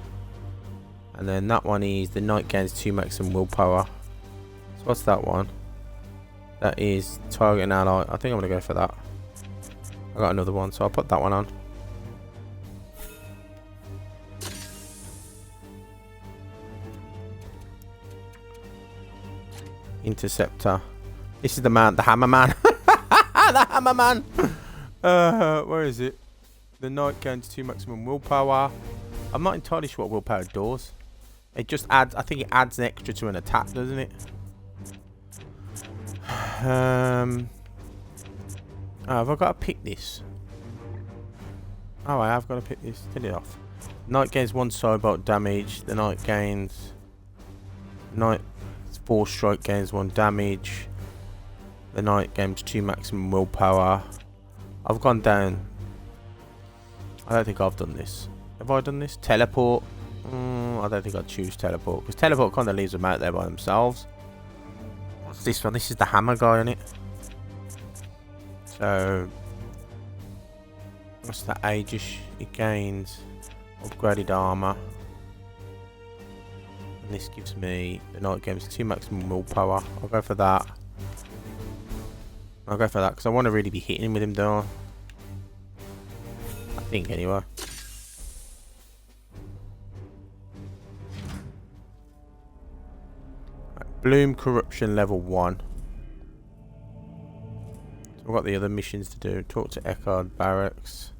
And then that one is the Knight gains 2 maximum willpower. So what's that one? That is target an ally. I think I'm gonna go for that. I got another one, so I'll put that one on. Interceptor. This is the man, the hammer man. The hammer man. Where is it? The knight gains 2 maximum willpower. I'm not entirely sure what willpower does. It just adds, I think it adds an extra to an attack, doesn't it? Oh, have I got to pick this? Oh, I have got to pick this. Turn it off. Knight gains 1 swordbolt damage. The knight gains... Knight 4 strike gains 1 damage. The knight gains 2 maximum willpower. I've gone down. I don't think I've done this. Have I done this? Teleport. I don't think I'd choose teleport, because teleport kind of leaves them out there by themselves. What's this one? This is the hammer guy on it. So, what's that Aegis? It gains upgraded armor. And this gives me, the knight gains 2 maximum willpower. I'll go for that. I'll go for that, because I want to really be hitting with him, don't I think, anyway. Bloom corruption level 1. So I've got the other missions to do. Talk to Eckhard Barracks.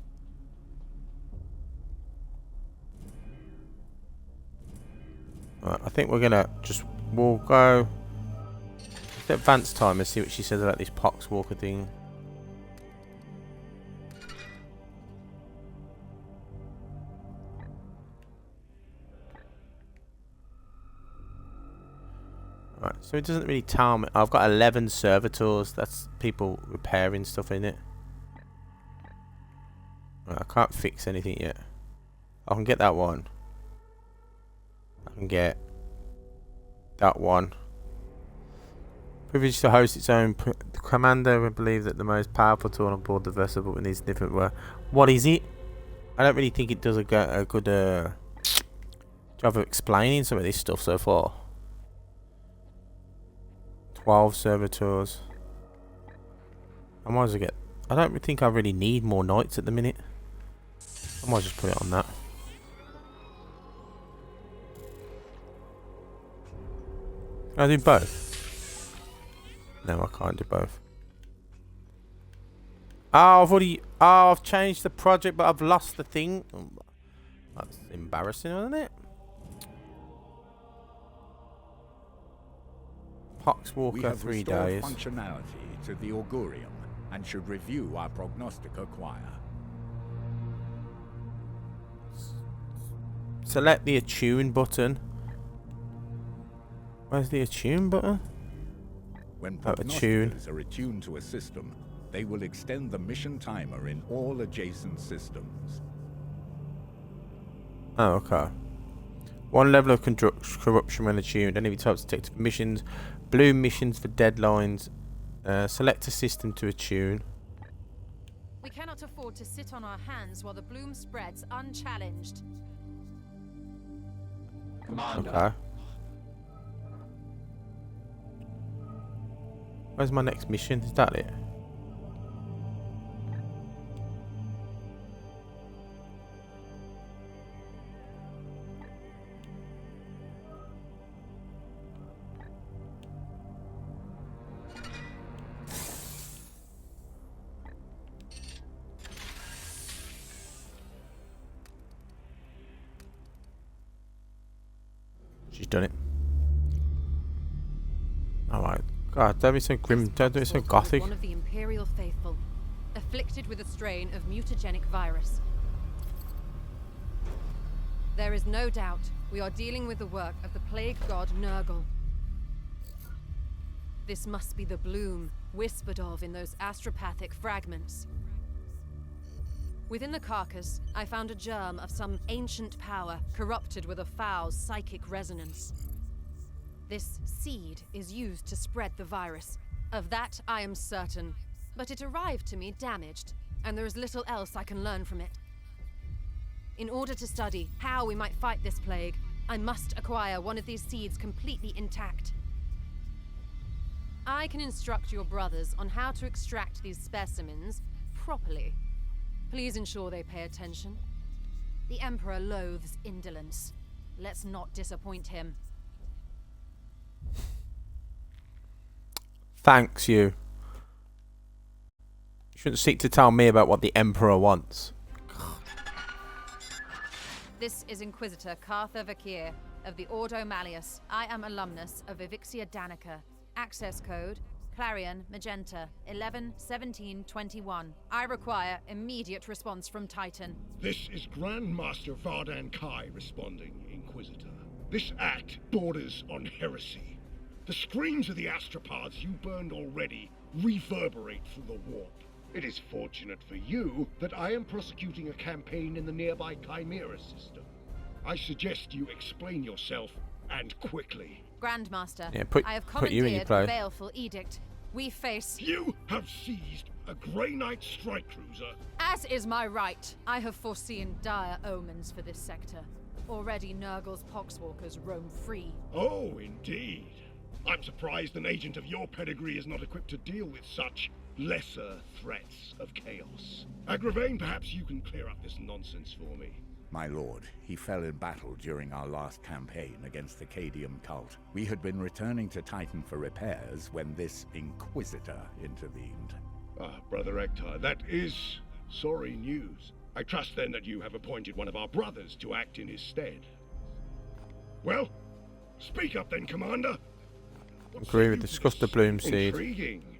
Right, I think we're gonna just, we'll go to advanced time and see what she says about this Poxwalker thing. Right, so it doesn't really tell me. I've got 11 servitors. That's people repairing stuff in it. Right, I can't fix anything yet. I can get that one. I can get that one. Privilege to host its own. The commander would believe that the most powerful tool on board the vessel, but with these different work. What is it? I don't really think it does a good job of explaining some of this stuff so far. 12 servitors. I might as well get... I don't think I really need more knights at the minute. I might just put it on that. Can I do both? No, I can't do both. Oh, I've already... Oh, I've changed the project, but I've lost the thing. That's embarrassing, isn't it? Poxwalker 3 days. Functionality to the Augurium and should review our Prognostica choir. Select the attune button. Where's the attune button? When attune. prognosticators are attuned to a system, they will extend the mission timer in all adjacent systems. Oh, okay. 1 level of corruption when attuned. Enemy types detected for missions. Blue missions for deadlines. Select a system to attune. We cannot afford to sit on our hands while the bloom spreads unchallenged. Commander. Okay. Where's my next mission? Is that it? She's done it. Alright. God, don't be so grim. Don't do it so gothic. One of the Imperial faithful, afflicted with a strain of mutagenic virus. There is no doubt we are dealing with the work of the plague god Nurgle. This must be the bloom whispered of in those astropathic fragments. Within the carcass, I found a germ of some ancient power corrupted with a foul psychic resonance. This seed is used to spread the virus. Of that I am certain. But it arrived to me damaged, and there is little else I can learn from it. In order to study how we might fight this plague, I must acquire one of these seeds completely intact. I can instruct your brothers on how to extract these specimens properly. Please ensure they pay attention. The Emperor loathes indolence. Let's not disappoint him. Thanks, you. You shouldn't seek to tell me about what the Emperor wants. This is Inquisitor Cartha Vakir of the Ordo Malleus. I am alumnus of Evixia Danica. Access code Clarion Magenta 111721. I require immediate response from Titan. This is Grandmaster Vardan Kai responding, Inquisitor. This act borders on heresy. The screams of the astropods you burned already reverberate through the warp. It is fortunate for you that I am prosecuting a campaign in the nearby Chimera system. I suggest you explain yourself, and quickly. Grandmaster, Yeah, I have put you in your commandeered place. the baleful edict. We face... You have seized a Grey Knight strike cruiser. As is my right, I have foreseen dire omens for this sector. Already Nurgle's poxwalkers roam free. Oh, indeed. I'm surprised an agent of your pedigree is not equipped to deal with such lesser threats of chaos. Agravain, perhaps you can clear up this nonsense for me. My lord, he fell in battle during our last campaign against the Cadium cult. We had been returning to Titan for repairs when this Inquisitor intervened. Ah, Brother Ektar, that is sorry news. I trust then that you have appointed one of our brothers to act in his stead. Well, speak up then, Commander. Agree with discuss the bloom seed. Intriguing.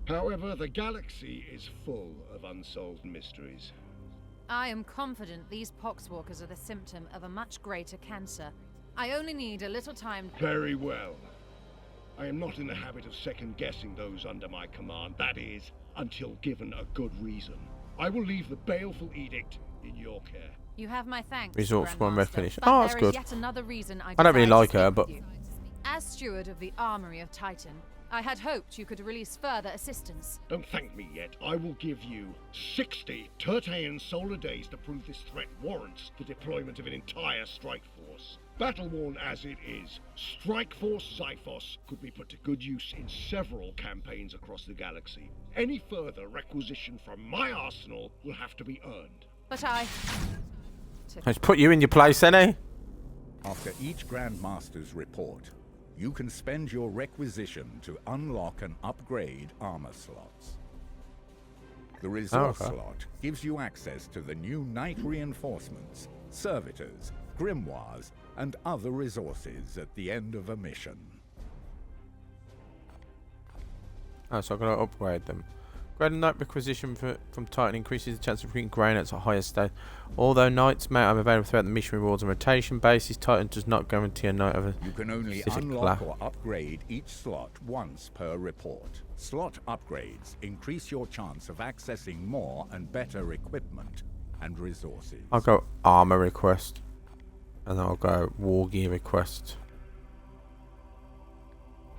However, the galaxy is full of unsolved mysteries. I am confident these poxwalkers are the symptom of a much greater cancer. I only need a little time. Very well. I am not in the habit of second-guessing those under my command, that is, until given a good reason. I will leave the baleful edict in your care. You have my thanks, Resource one Grandmaster, recognition. but Oh, that's there good. is yet another reason I don't really desire to like her, speak but with you. As steward of the armory of Titan, I had hoped you could release further assistance. Don't thank me yet. I will give you 60 Tertean solar days to prove this threat warrants the deployment of an entire strike force. Battle-worn as it is, Strike Force Xiphos could be put to good use in several campaigns across the galaxy. Any further requisition from my arsenal will have to be earned. But I... Let's put you in your place, then, eh? After each Grandmaster's report, you can spend your requisition to unlock and upgrade armor slots. The resource slot gives you access to the new Knight reinforcements, servitors, grimoires, and other resources at the end of a mission. Oh, so I've got to upgrade them. Upgrading Knight requisition from Titan increases the chance of recruiting Grey Knights at higher state. Although Knights may have available throughout the mission rewards and rotation basis, Titan does not guarantee a Knight of a You can only specific unlock class. or upgrade each slot once per report. Slot upgrades increase your chance of accessing more and better equipment and resources. I'll go armor request. And then I'll go war gear request.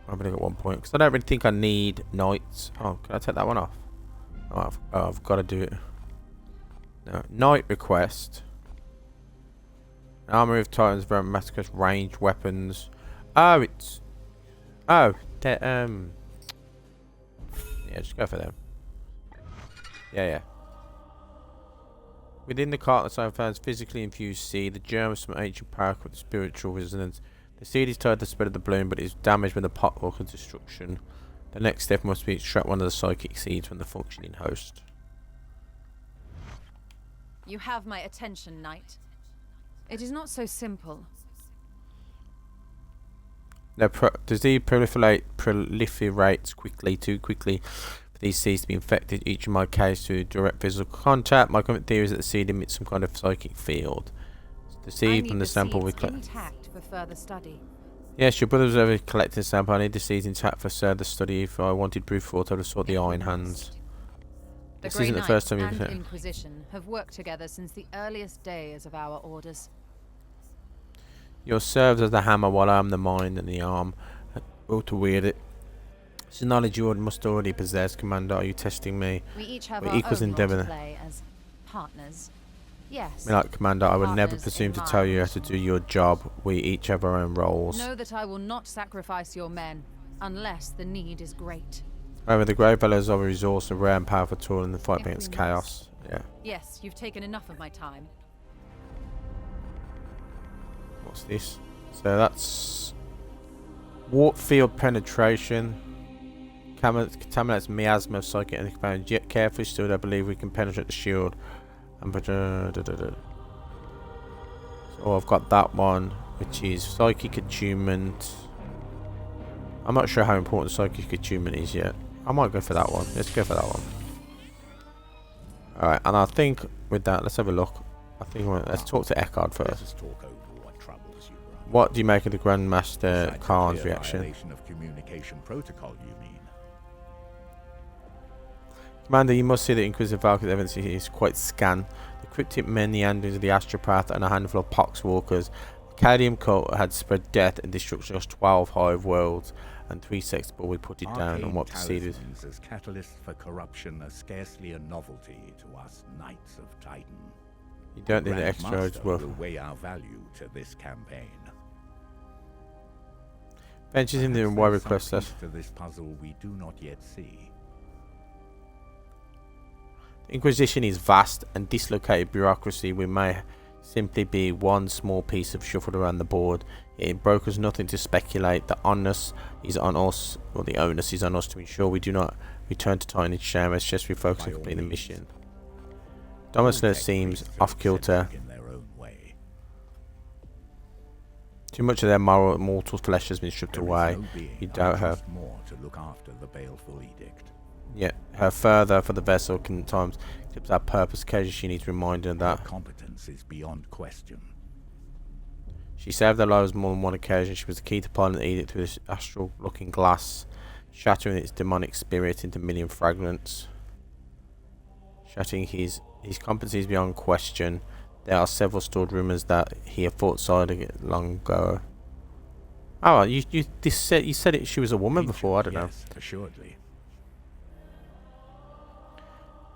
I've only got 1 point because I don't really think I need knights. Oh, can I take that one off? Oh, I've got to do it. No, knight request. Armory of Titans, very massacres, ranged weapons. Oh, it's. Oh, yeah, just go for them. Yeah. Within the cart, the sign finds physically infused seed. The germ of some ancient power with spiritual resonance. The seed is tied to the spread of the bloom, but is damaged by the potwalker destruction. The next step must be to extract one of the psychic seeds from the functioning host. You have my attention, Knight. It is not so simple. Now, disease proliferates quickly, too quickly for these seeds to be infected. Each in my case through direct physical contact. My current theory is that the seed emits some kind of psychic field. The seed from the sample we collect. Intact for further study. Yes, your brother was over collecting the sample. I need the seeds intact for further study. If I wanted brute force, I would have sought the Iron Hands. The This Grey isn't the Knight first time and you've... Inquisition have worked together since the earliest days of our orders. You're served as the hammer while I'm the mind and the arm. Oh, to weird it. This is knowledge you must already possess, Commander. Are you testing me? We each have We're our equals own in role to Devon. play as partners. Yes. Like, Commander, I would never Partners presume in to my tell you how to mission. do your job. We each have our own roles. Know that I will not sacrifice your men unless the need is great. However, the Grey Fellows are a resource, a rare and powerful tool in the fight If against we chaos. Yeah. Yes, you've taken enough of my time. What's this? So that's warp field penetration. Contaminates miasma of psychic and components. Yet carefully stood, I believe we can penetrate the shield. And so I've got that one, which is psychic attunement. I'm not sure how important psychic attunement is yet. I might go for that one. Let's go for that one. Alright, and I think with that, let's have a look. I think let's talk to Eckhard first. What do you make of the Grandmaster Khan's reaction? Of communication protocol, you mean? Commander, you must see that Inquisitor Valkyrie's evidence is quite scant. The cryptic meanderings of the Astropath and a handful of poxwalkers. The Cadium cult had spread death and destruction across 12 hive worlds, and 3 sects before we put it down on what proceeded. As catalysts for corruption are scarcely a novelty to us Knights of Titan. You don't think the extra will weigh our value to this campaign. Benches in the why request us. To this puzzle we do not yet see. The Inquisition is vast and dislocated bureaucracy. We may simply be one small piece of shuffled around the board. It broke us nothing to speculate. The onus is on us, or the onus is on us to ensure we do not return to Titan in shame. It's just refocus and complete the mission. Dominicus seems off kilter. Too much of their mortal flesh has been stripped away. You doubt her. More to look after the baleful edict. Yet her further for the vessel can at times tips our purpose. Occasionally she needs reminding of that. Her competence is beyond question. She saved their lives more than one occasion. She was the key to piloting the edict through this astral-looking glass, shattering its demonic spirit into a million fragments. Shattering his competencies beyond question. There are several stored rumours that he had fought side of it long ago. Oh, you said it. She was a woman before. I don't know. Assuredly.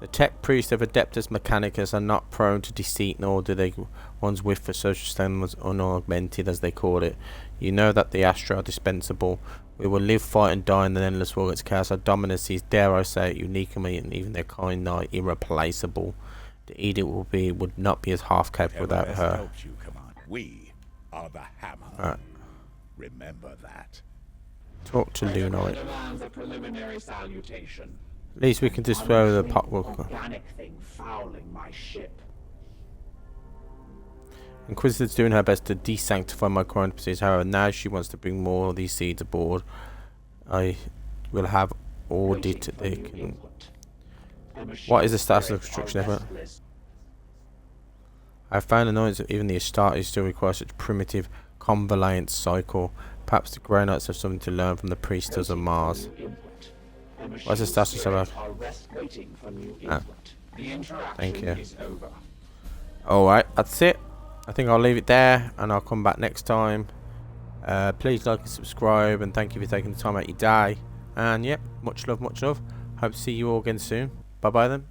The tech priests of Adeptus Mechanicus are not prone to deceit, nor do they one's whiff for social standards unaugmented, as they call it. You know that the Astra are dispensable. We will live, fight, and die in the endless war against chaos. Our dominance is, dare I say it, unique and even their kind nigh irreplaceable. The edict would not be as half capable without her. Helps you, Command. We are the hammer. Right. Remember that. Talk to Lunoid. Demands a preliminary salutation. At least we can destroy the potwalker. Organic thing fouling my ship. Inquisitor's doing her best to desanctify my current position. However, now she wants to bring more of these seeds aboard. I will have audit they can. What is the status of the construction effort? I found annoyance that even the Astartes still require such primitive convalescence cycle. Perhaps the Grey Knights have something to learn from the priestess of Mars. What's the status of her? Thank you. Alright, that's it. I think I'll leave it there and I'll come back next time. Please like and subscribe, and thank you for taking the time out of your day. And yep, much love, much love. Hope to see you all again soon. Bye bye then.